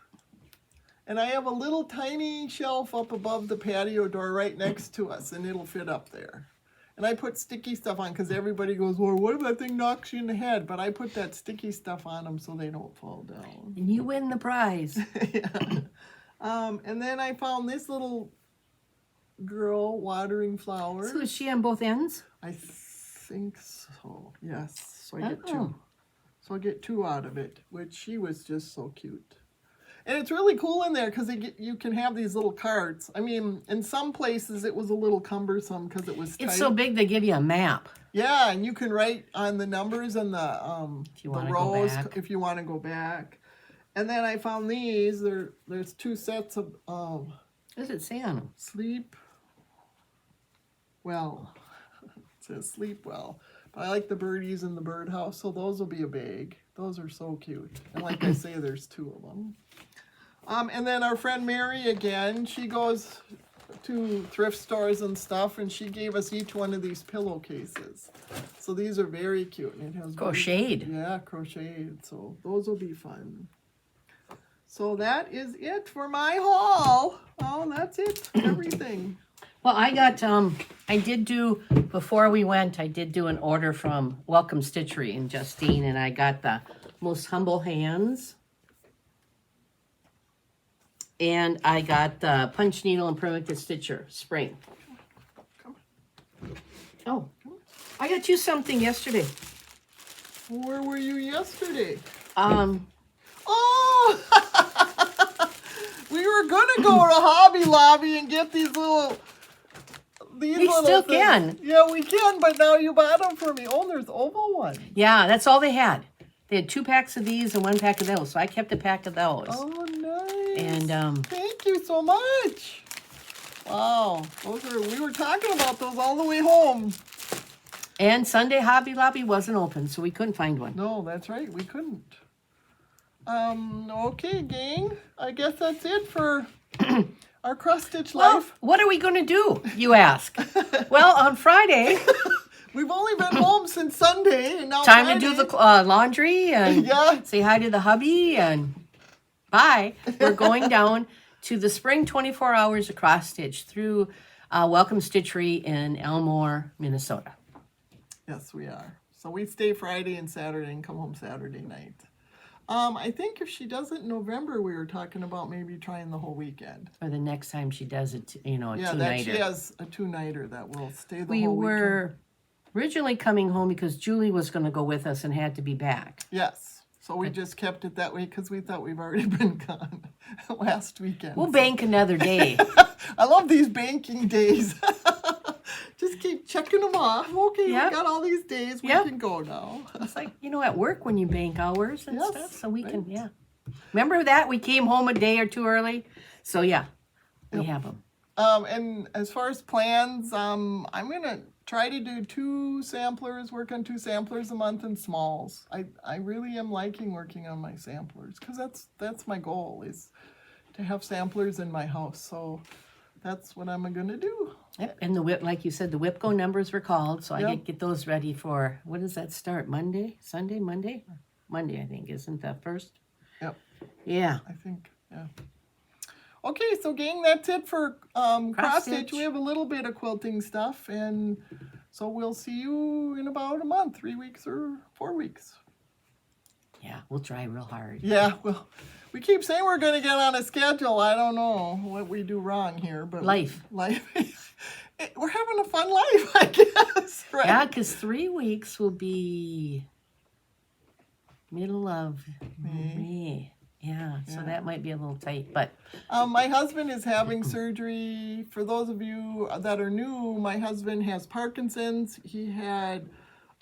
And I have a little tiny shelf up above the patio door right next to us, and it'll fit up there. And I put sticky stuff on because everybody goes, well, what if that thing knocks you in the head? But I put that sticky stuff on them so they don't fall down. And you win the prize. Yeah. And then I found this little girl watering flowers. So is she on both ends? I think so, yes. So I get 2. Oh. So I get 2 out of it, which she was just so cute. And it's really cool in there because you can have these little carts. I mean, in some places it was a little cumbersome because it was tight. It's so big they give you a map. Yeah, and you can write on the numbers and the rows if you want to go back. And then I found these. There's 2 sets of What does it say on them? sleep well. It says sleep well. But I like the birdies in the birdhouse, so those will be a bag. Those are so cute. And like I say, there's 2 of them. And then our friend Mary again, she goes to thrift stores and stuff, and she gave us each one of these pillowcases. So these are very cute. And it has Crocheted. crocheted. So those will be fun. So that is it for my haul. Oh, that's it. Everything. Well, I got, before we went, I did do an order from Welcome Stitchery in Justine, and I got the Most Humble Hands. And I got the Punch Needle and Permanent Stitcher Spring. Oh, I got you something yesterday. Where were you yesterday? Oh! We were going to go to Hobby Lobby and get these little... We still can. Yeah, we can, but now you bought them for me. Oh, there's oval ones. Yeah, that's all they had. They had 2 packs of these and 1 pack of those, so I kept a pack of those. Oh, nice. And thank you so much. Wow, we were talking about those all the way home. And Sunday Hobby Lobby wasn't open, so we couldn't find one. No, that's right, we couldn't. Okay, gang. I guess that's it for our cross-stitch life. What are we going to do, you ask? Well, on Friday... We've only been home since Sunday, and now Time Friday. to do the laundry and Yeah. say hi to the hubby and bye. We're going down to the Spring 24 Hours of Cross Stitch through Welcome Stitchery in Elmore, Minnesota. Yes, we are. So we stay Friday and Saturday and come home Saturday night. I think if she does it in November, we were talking about maybe trying the whole weekend. Or the next time she does it, a Yeah, two-nighter. that she has a two-nighter that will stay the We whole weekend. were originally coming home because Julie was going to go with us and had to be back. Yes. So we just kept it that way because we thought we've already been gone last weekend. We'll bank another day. I love these banking days. Just keep checking them off. Okay, Yep. we got all these days. We Yep. can go now. It's like, at work when you bank hours and Yes, stuff. So we can, right. yeah. Remember that? We came home a day or two early. So, yeah, we have them. And as far as plans, I'm going to try to do 2 samplers, work on 2 samplers a month in smalls. I really am liking working on my samplers because that's my goal is to have samplers in my house. So that's what I'm going to do. Yep. And the whip, like you said, the WIPCO numbers were called. So I Yep. get those ready for, what does that start? Monday? Sunday? Monday? Monday, I think, isn't that first? Yep. Yeah. I think, yeah. Okay, so gang, that's it for cross stitch. We have a little bit of quilting stuff, and so we'll see you in about a month, 3 weeks or 4 weeks. Yeah, we'll try real hard. Yeah, well, we keep saying we're going to get on a schedule. I don't know what we do wrong here, but Life. We're having a fun life, I guess. Right? Yeah, because 3 weeks will be middle of May. Yeah, so that might be a little tight, but My husband is having surgery. For those of you that are new, my husband has Parkinson's. He had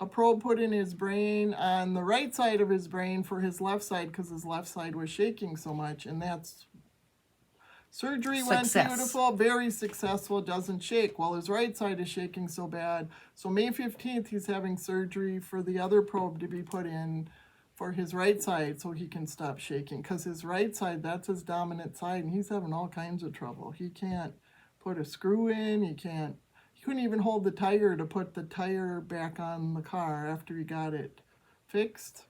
a probe put in his brain on the right side of his brain for his left side because his left side was shaking so much, and that's surgery went beautiful, very successful, doesn't shake. Well, his right side is shaking so bad. So May 15th, he's having surgery for the other probe to be put in for his right side so he can stop shaking. Because his right side, that's his dominant side, and he's having all kinds of trouble. He can't put a screw in, he couldn't even hold the tire to put the tire back on the car after he got it fixed.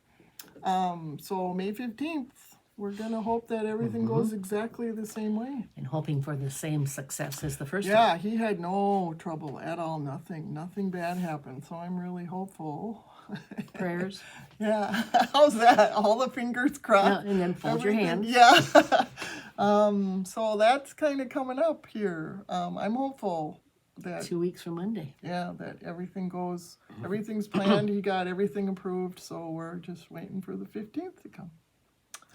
So May 15th, we're going to hope that everything goes exactly the same way. and hoping for the same success as the first one. Yeah, he had no trouble at all, nothing bad happened. So I'm really hopeful. Prayers. Yeah, how's that? All the fingers crossed. Yeah, and then fold your Everything- hands. Yeah. So that's kind of coming up here. I'm hopeful that 2 weeks from Monday. that everything's planned. He got everything approved, so we're just waiting for the 15th to come.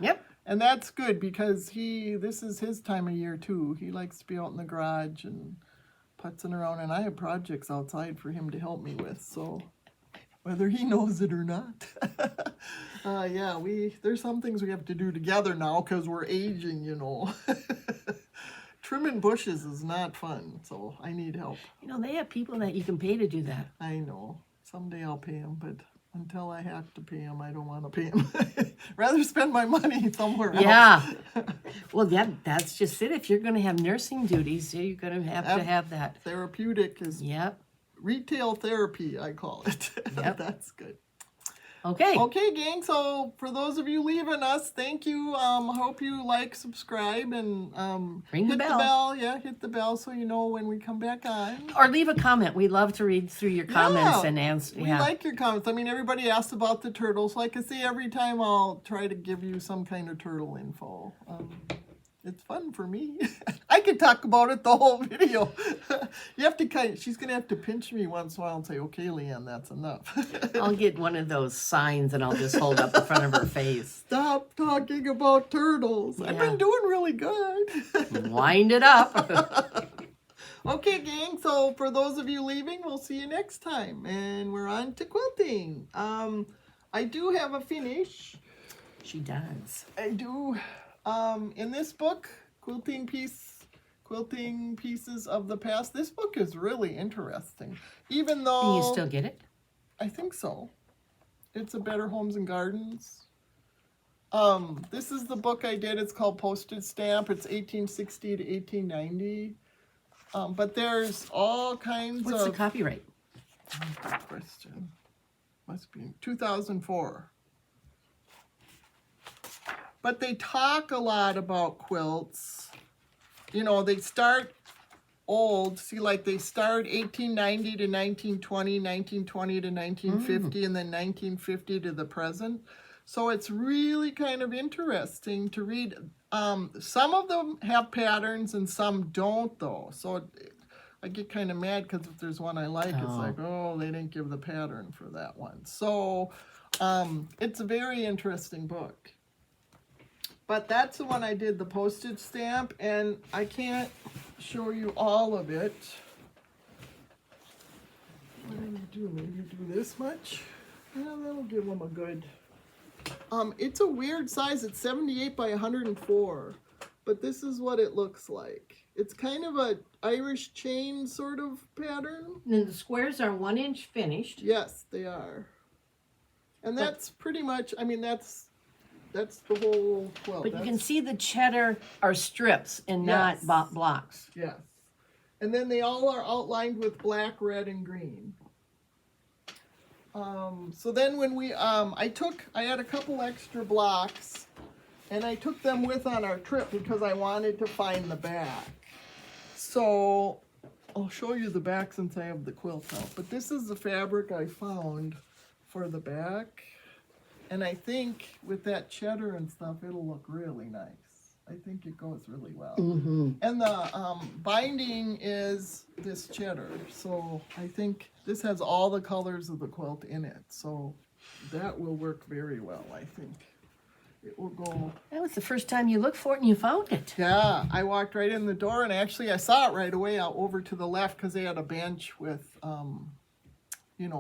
Yep. And that's good because this is his time of year too. He likes to be out in the garage and putzing around, and I have projects outside for him to help me with, so whether he knows it or not. There's some things we have to do together now because we're aging, Trimming bushes is not fun, so I need help. They have people that you can pay to do that. I know. Someday I'll pay him, but until I have to pay him, I don't want to pay him. Rather spend my money somewhere else. Yeah. Well, that's just it. If you're going to have nursing duties, you're going to have that. Therapeutic is Yep. retail therapy, I call it. Yep. That's good. Okay. Okay, gang. So for those of you leaving us, thank you. Hope you like, subscribe, and Ring the hit bell. the bell. Yeah, hit the bell so you know when we come back on. Or leave a comment. We love to read through your comments and answer. We like your comments. I mean, everybody asked about the turtles. Like I say, every time I'll try to give you some kind of turtle info. It's fun for me. I could talk about it the whole video. You have to she's going to have to pinch me once in a while and say, okay, LeAnn, that's enough. I'll get one of those signs and I'll just hold up in front of her face. Stop talking about turtles. I've been doing really good. Wind it up. Okay, gang. So for those of you leaving, we'll see you next time. And we're on to quilting. I do have a finish. She does. I do. In this book, Quilting Pieces of the Past, this book is really interesting. Even though... And you still get it? I think so. It's a Better Homes and Gardens. This is the book I did. It's called Postage Stamp. It's 1860 to 1890. But there's all kinds What's of... the copyright? Good question. Must be 2004. But they talk a lot about quilts. They start old. See, like they start 1890 to 1920, 1920 to 1950, and then 1950 to the present. So it's really kind of interesting to read. Some of them have patterns and some don't, though. So I get kind of mad because if there's one I like, it's like, oh, they didn't give the pattern for that one. So it's a very interesting book. But that's the one I did the postage stamp, and I can't show you all of it. What do you do? Maybe do this much? Yeah, that'll give them a good... it's a weird size. It's 78 by 104, but this is what it looks like. It's kind of a Irish chain sort of pattern. And the squares are 1 inch finished. Yes, they are. And that's pretty much, I mean, that's the whole quilt. But you can see the cheddar are strips and Yes. not blocks. Yes. And then they all are outlined with black, red, and green. So then when we, I had a couple extra blocks, and I took them with on our trip because I wanted to find the back. So I'll show you the back since I have the quilt out. But this is the fabric I found for the back. And I think with that cheddar and stuff, it'll look really nice. I think it goes really well. Mm-hmm. And the binding is this cheddar. So I think this has all the colors of the quilt in it. So that will work very well, I think. It will go. That was the first time you looked for it and you found it. Yeah, I walked right in the door, and actually I saw it right away out over to the left because they had a bench with,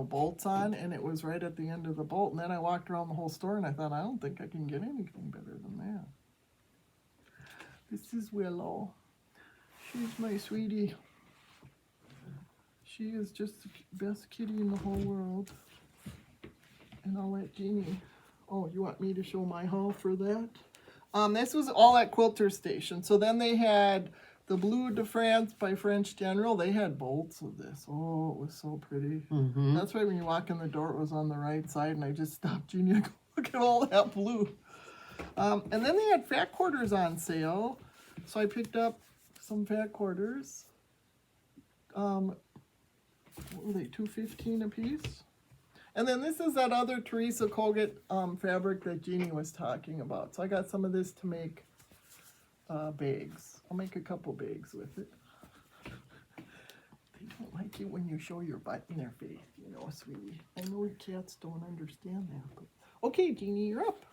bolts on, and it was right at the end of the bolt. And then I walked around the whole store, and I thought, I don't think I can get anything better than that. This is Willow. She's my sweetie. She is just the best kitty in the whole world. And I'll let Jeannie... Oh, you want me to show my haul for that? This was all at Quilter Station. So then they had the Bleu de France by French General. They had bolts of this. Oh, it was so pretty. Mm-hmm. That's why when you walk in the door, it was on the right side, and I just stopped Jeannie and go, look at all that blue. And then they had fat quarters on sale. So I picked up some fat quarters. What were they, $2.15 a piece? And then this is that other Teresa Colgate fabric that Jeannie was talking about. So I got some of this to make bags. I'll make a couple bags with it. They don't like it when you show your butt in their face, sweetie. I know cats don't understand that. But... Okay, Jeannie, you're up.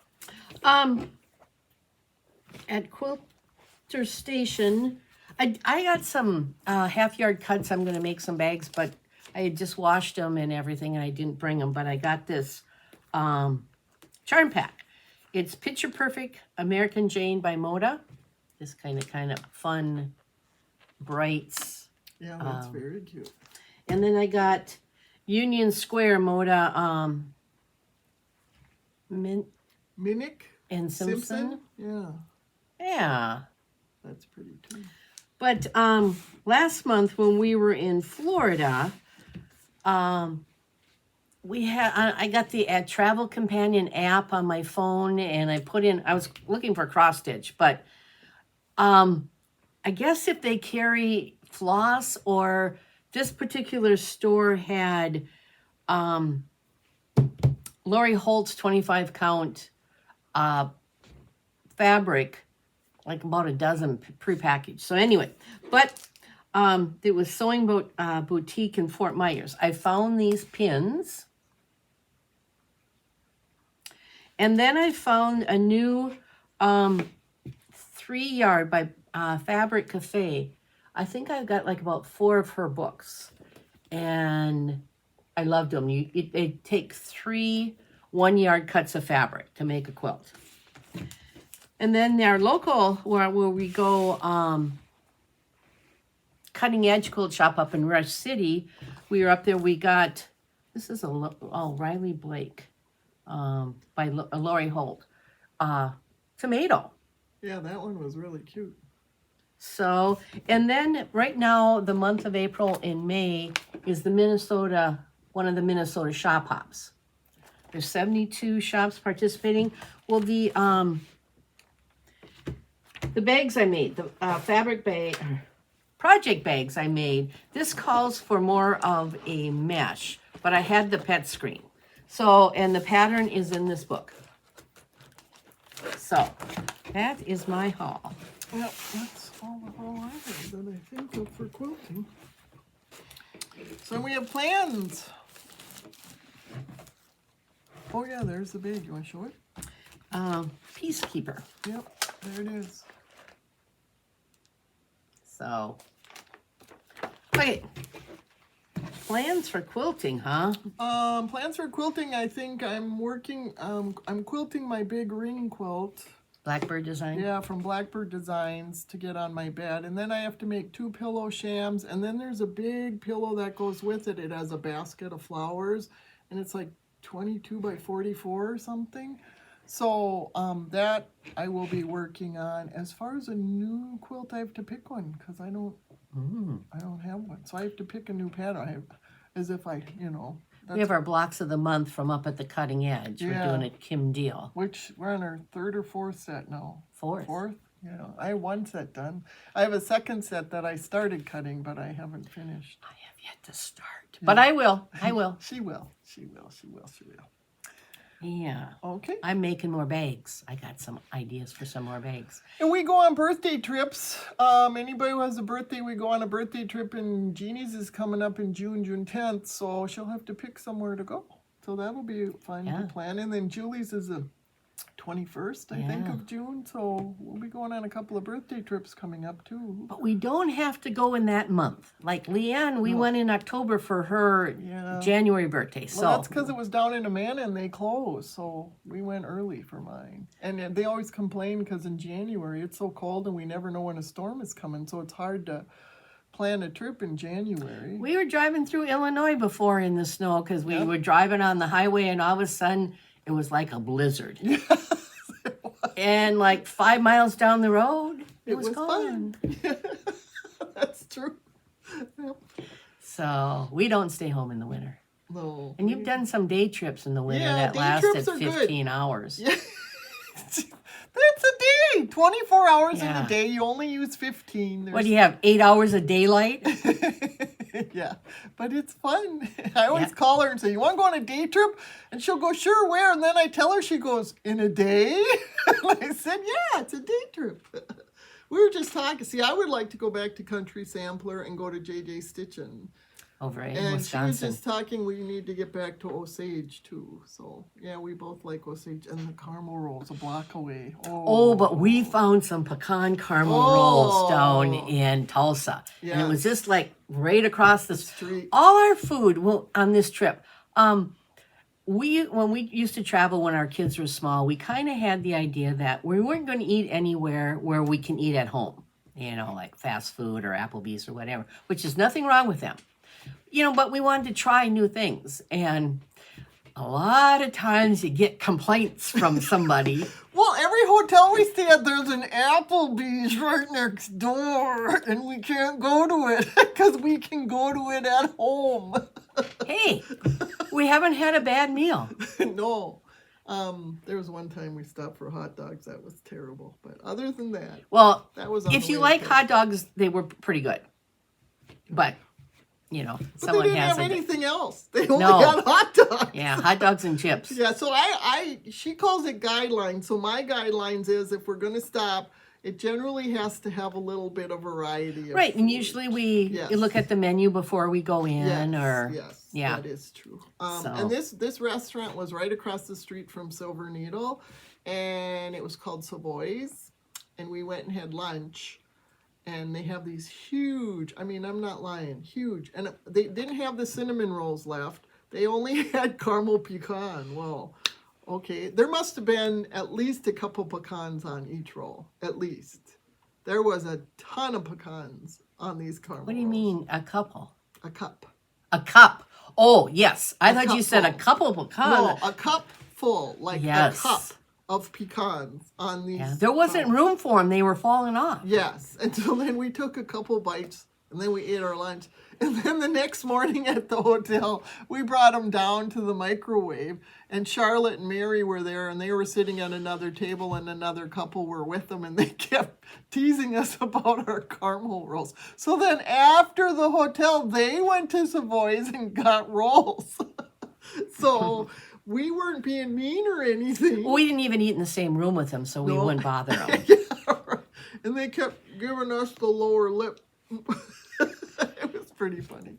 At Quilter Station, I got some half-yard cuts. I'm going to make some bags, but I had just washed them and everything, and I didn't bring them. But I got this charm pack. It's Picture Perfect American Jane by Moda. This kind of fun, brights. Yeah, that's very cute. And then I got Union Square Moda Minnick and Simpson. Yeah, Yeah. that's pretty too. But last month when we were in Florida, I got the Travel Companion app on my phone, and I was looking for cross stitch, but I guess if they carry floss, or this particular store had Lori Holt's 25 count fabric, like about a dozen prepackaged. So anyway, but it was Sewing Boutique in Fort Myers. I found these pins. And then I found a new 3-yard by Fabric Cafe. I think I've got like about 4 of her books. And I loved them. It takes 3 1-yard cuts of fabric to make a quilt. And then our local, where we go, Cutting Edge Quilt Shop up in Rush City, we were up there, we got, this is Riley Blake by Lori Holt, Tomato. Yeah, that one was really cute. So, and then right now, the month of April and May is one of the Minnesota shop hops. There's 72 shops participating. Well, the bags I made, the fabric bag, project bags I made. This calls for more of a mesh, but I had the pet screen. So, and the pattern is in this book. So, that is my haul. Yep, that's all the whole I have that I think of for quilting. So we have plans. Oh yeah, there's the bag. You want to show it? Peacekeeper. Yep, there it is. So, okay. Plans for quilting, huh? Plans for quilting. I think I'm working. I'm quilting my big ring quilt. Blackbird design? Yeah, from Blackbird Designs to get on my bed. And then I have to make 2 pillow shams. And then there's a big pillow that goes with it. It has a basket of flowers. And it's like 22 by 44 or something. So that I will be working on. As far as a new quilt, I have to pick one because I don't have one. So I have to pick a new pattern. As if I, We have our blocks of the month from up at the cutting edge. Yeah. We're doing a Kim deal. Which we're on our 3rd or 4th set now. Fourth. 4th? Yeah. I have 1 set done. I have a 2nd set that I started cutting, but I haven't finished. I have yet to start. But I will. I will. She will. She will. She will. She will. Yeah. Okay. I'm making more bags. I got some ideas for some more bags. And we go on birthday trips. Anybody who has a birthday, we go on a birthday trip, and Jeannie's is coming up in June 10th, so she'll have to pick somewhere to go. So that'll be fun to plan. And then Julie's is the 21st, I think, of June, so we'll be going on a couple of birthday trips coming up, too. But we don't have to go in that month. Like LeAnn, we went in October for her January birthday. So Well, that's because it was down in Amana and they closed, so we went early for mine. And they always complain because in January it's so cold and we never know when a storm is coming, so it's hard to plan a trip in January. we were driving through Illinois before in the snow because we were driving on the highway and all of a sudden it was like a blizzard. And like 5 miles down the road, it was gone. Fun. That's true. Yep. So we don't stay home in the winter. No. And you've done some day trips in the winter that day lasted trips are 15 hours. Yeah. That's a day. 24 hours in Yeah. a day. You only use 15. What do you have, 8 hours of daylight? Yeah, but it's fun. I always call her and say, you want to go on a day trip? And she'll go, sure, where? And then I tell her, she goes, in a day? And I said, yeah, it's a day trip. We were just talking. See, I would like to go back to Country Sampler and go to JJ Stitchin'. Over in And Wisconsin. she was just talking, we need to get back to Osage, too. So, yeah, we both like Osage. And the caramel rolls a block away. Oh, but we found some pecan caramel rolls down in Tulsa. And it was just like right across the street. All our food on this trip. When we used to travel when our kids were small, we kind of had the idea that we weren't going to eat anywhere where we can eat at home. Like fast food or Applebee's or whatever, which is nothing wrong with them. But we wanted to try new things. And a lot of times you get complaints from somebody. Well, every hotel we stay at, there's an Applebee's right next door, and we can't go to it because we can go to it at home. Hey, we haven't had a bad meal. No. There was one time we stopped for hot dogs. That was terrible. But other than that, Well, that was on if the you way like to- hot dogs, they were pretty good. But, But they someone didn't has have a... anything else. They only No. had hot dogs. Yeah, hot dogs and chips. Yeah, so she calls it guidelines. So my guidelines is if we're going to stop, it generally has to have a little bit of variety. Of Right, and food. usually we Yes. look at the menu before we go in, Yes, yeah. that is true. So- And this restaurant was right across the street from Silver Needle, and it was called Savoy's, and we went and had lunch, and they have these huge, I mean, I'm not lying, huge, and they didn't have the cinnamon rolls left. They only had caramel pecan. Well, okay, there must have been at least a couple pecans on each roll, at least. There was a ton of pecans on these caramel What do you rolls. mean, a couple? A cup. A cup. Oh, yes. I thought you cup said a full. couple pecan. No, a cup full, like Yes. a cup of pecans on these. Yeah, there wasn't pecans. room for them. They were falling off. Yes, and so then we took a couple bites And then we ate our lunch. And then the next morning at the hotel, we brought them down to the microwave. And Charlotte and Mary were there, and they were sitting at another table, and another couple were with them, and they kept teasing us about our caramel rolls. So then after the hotel, they went to Savoy's and got rolls. So we weren't being mean or anything. We didn't even eat in the same room with them, so we wouldn't bother them. Yeah, right. And they kept giving us the lower lip. It was pretty funny.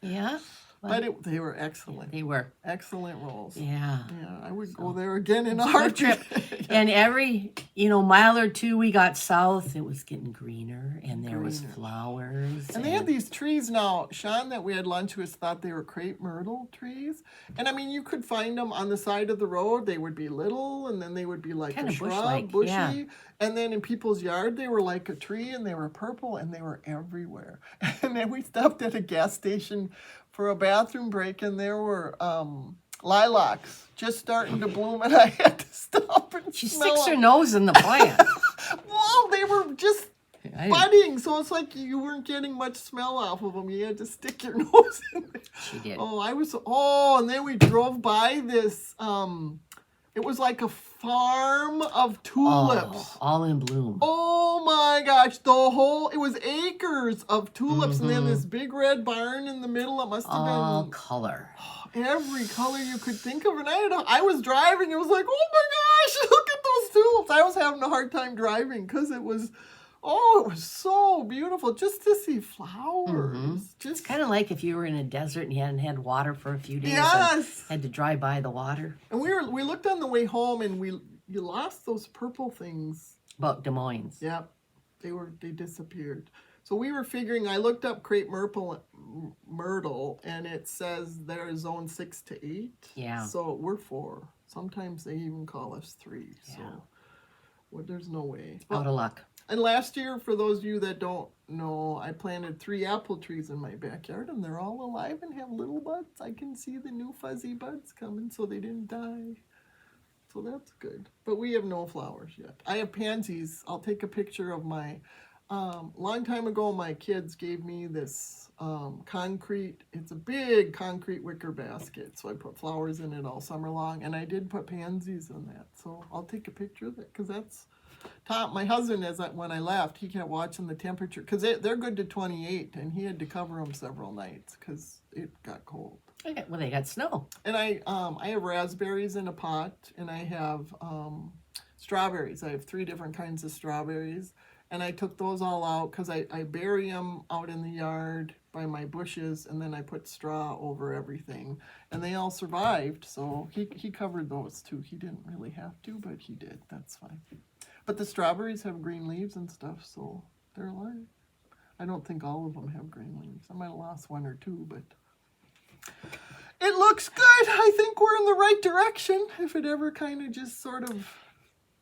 Yeah. But they were excellent. They were. Excellent rolls. Yeah. Yeah, I would go there again in a Good trip. heartbeat. And every, mile or two we got south, it was getting greener, and there was flowers. And they had these trees now. Sean that we had lunch with thought they were crepe myrtle trees. And I mean, you could find them on the side of the road. They would be little, and then they would be like Kinda a shrub, bush-like, bushy. yeah. And then in people's yard, they were like a tree, and they were purple, and they were everywhere. And then we stopped at a gas station for a bathroom break, and there were lilacs just starting to bloom, and I had to stop and She smell sticks her them. nose in the plant. Well, they were just I didn't- budding, so it's like you weren't getting much smell off of them. You had to stick your nose in there. She did. And then we drove by this, it was like a farm of tulips. Oh, all in bloom. Oh my gosh, it was acres of tulips, and then this big red barn in the middle. It must have All been color. every color you could think of. And I was driving, it was like, oh my gosh, look at those tulips. I was having a hard time driving because it was so beautiful just to see flowers. It's kind of like if you were in a desert and you hadn't had water for a few days. Yes. And had to drive by the water. And we looked on the way home, and you lost those purple things. About Des Moines. Yep, they disappeared. So we were figuring. I looked up crepe myrtle, and it says they're zone 6 to 8. Yeah. So we're 4. Sometimes they even call us 3. Yeah. So there's no way. Out of luck. And last year, for those of you that don't know, I planted 3 apple trees in my backyard, and they're all alive and have little buds. I can see the new fuzzy buds coming, so they didn't die. So that's good. But we have no flowers yet. I have pansies. I'll take a picture of my... long time ago, my kids gave me this concrete... It's a big concrete wicker basket, so I put flowers in it all summer long, and I did put pansies in that. So I'll take a picture of it, because that's... My husband, when I left, he kept watching the temperature, because they're good to 28, and he had to cover them several nights because it got cold. Okay, well, they got snow. And I have raspberries in a pot, and I have strawberries. I have 3 different kinds of strawberries, and I took those all out because I bury them out in the yard by my bushes, and then I put straw over everything, and they all survived. So he covered those too. He didn't really have to, but he did. That's fine. But the strawberries have green leaves and stuff, so they're alive. I don't think all of them have green leaves. I might have lost 1 or 2, but it looks good. I think we're in the right direction. If it ever kind of just sort of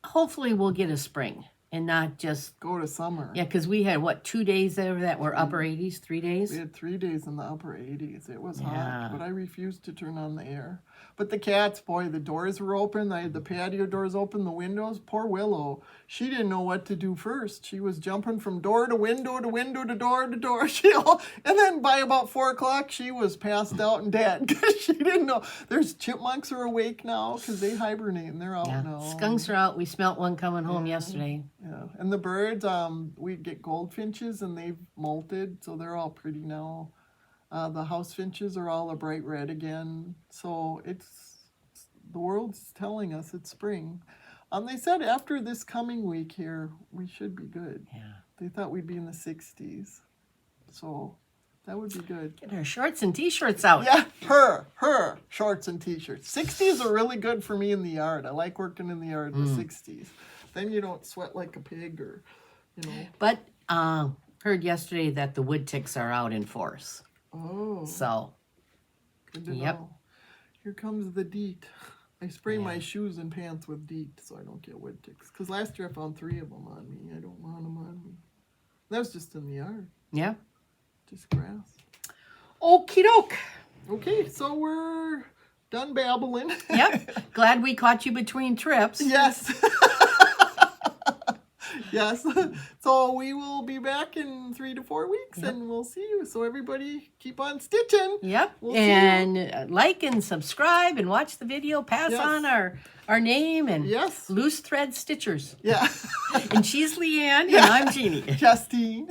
Hopefully we'll get a spring and not just... go to summer. Yeah, because we had, 2 days there that were upper 80s, 3 days? We had 3 days in the upper 80s. It was Yeah. hot, but I refused to turn on the air. But the cats, boy, the doors were open. I had the patio doors open, the windows. Poor Willow. She didn't know what to do first. She was jumping from door to window to window to door to door. And then by about 4 o'clock, she was passed out and dead because she didn't know. There's chipmunks are awake now because they hibernate and they're out now. Skunks are out. We smelt one coming home yesterday. Yeah, and the birds, we get goldfinches and they've molted, so they're all pretty now. The house finches are all a bright red again, so the world's telling us it's spring. They said after this coming week here, we should be good. Yeah. They thought we'd be in the 60s, so that would be good. Get our shorts and t-shirts out. Yeah, her shorts and t-shirts. 60s are really good for me in the yard. I like working in the yard in the 60s. Then you don't sweat like a pig or, But heard yesterday that the wood ticks are out in force. Oh, So, good to yep. know. Here comes the DEET. I spray my shoes and pants with DEET so I don't get wood ticks. Because last year I found 3 of them on me. I don't want them on me. That was just in the yard. yeah. Just grass. Okie doke. Okay, so we're done babbling. Yep. Glad we caught you between trips. Yes. Yes. So we will be back in 3 to 4 weeks, and we'll see you. So everybody keep on stitching. Yep. We'll see you. Like and subscribe and watch the video. Pass on our name and Loose Thread Stitchers. Yeah. And she's LeAnn and I'm Jeannie. Justine.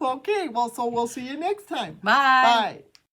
Okay, well, so we'll see you next time. Bye. Bye.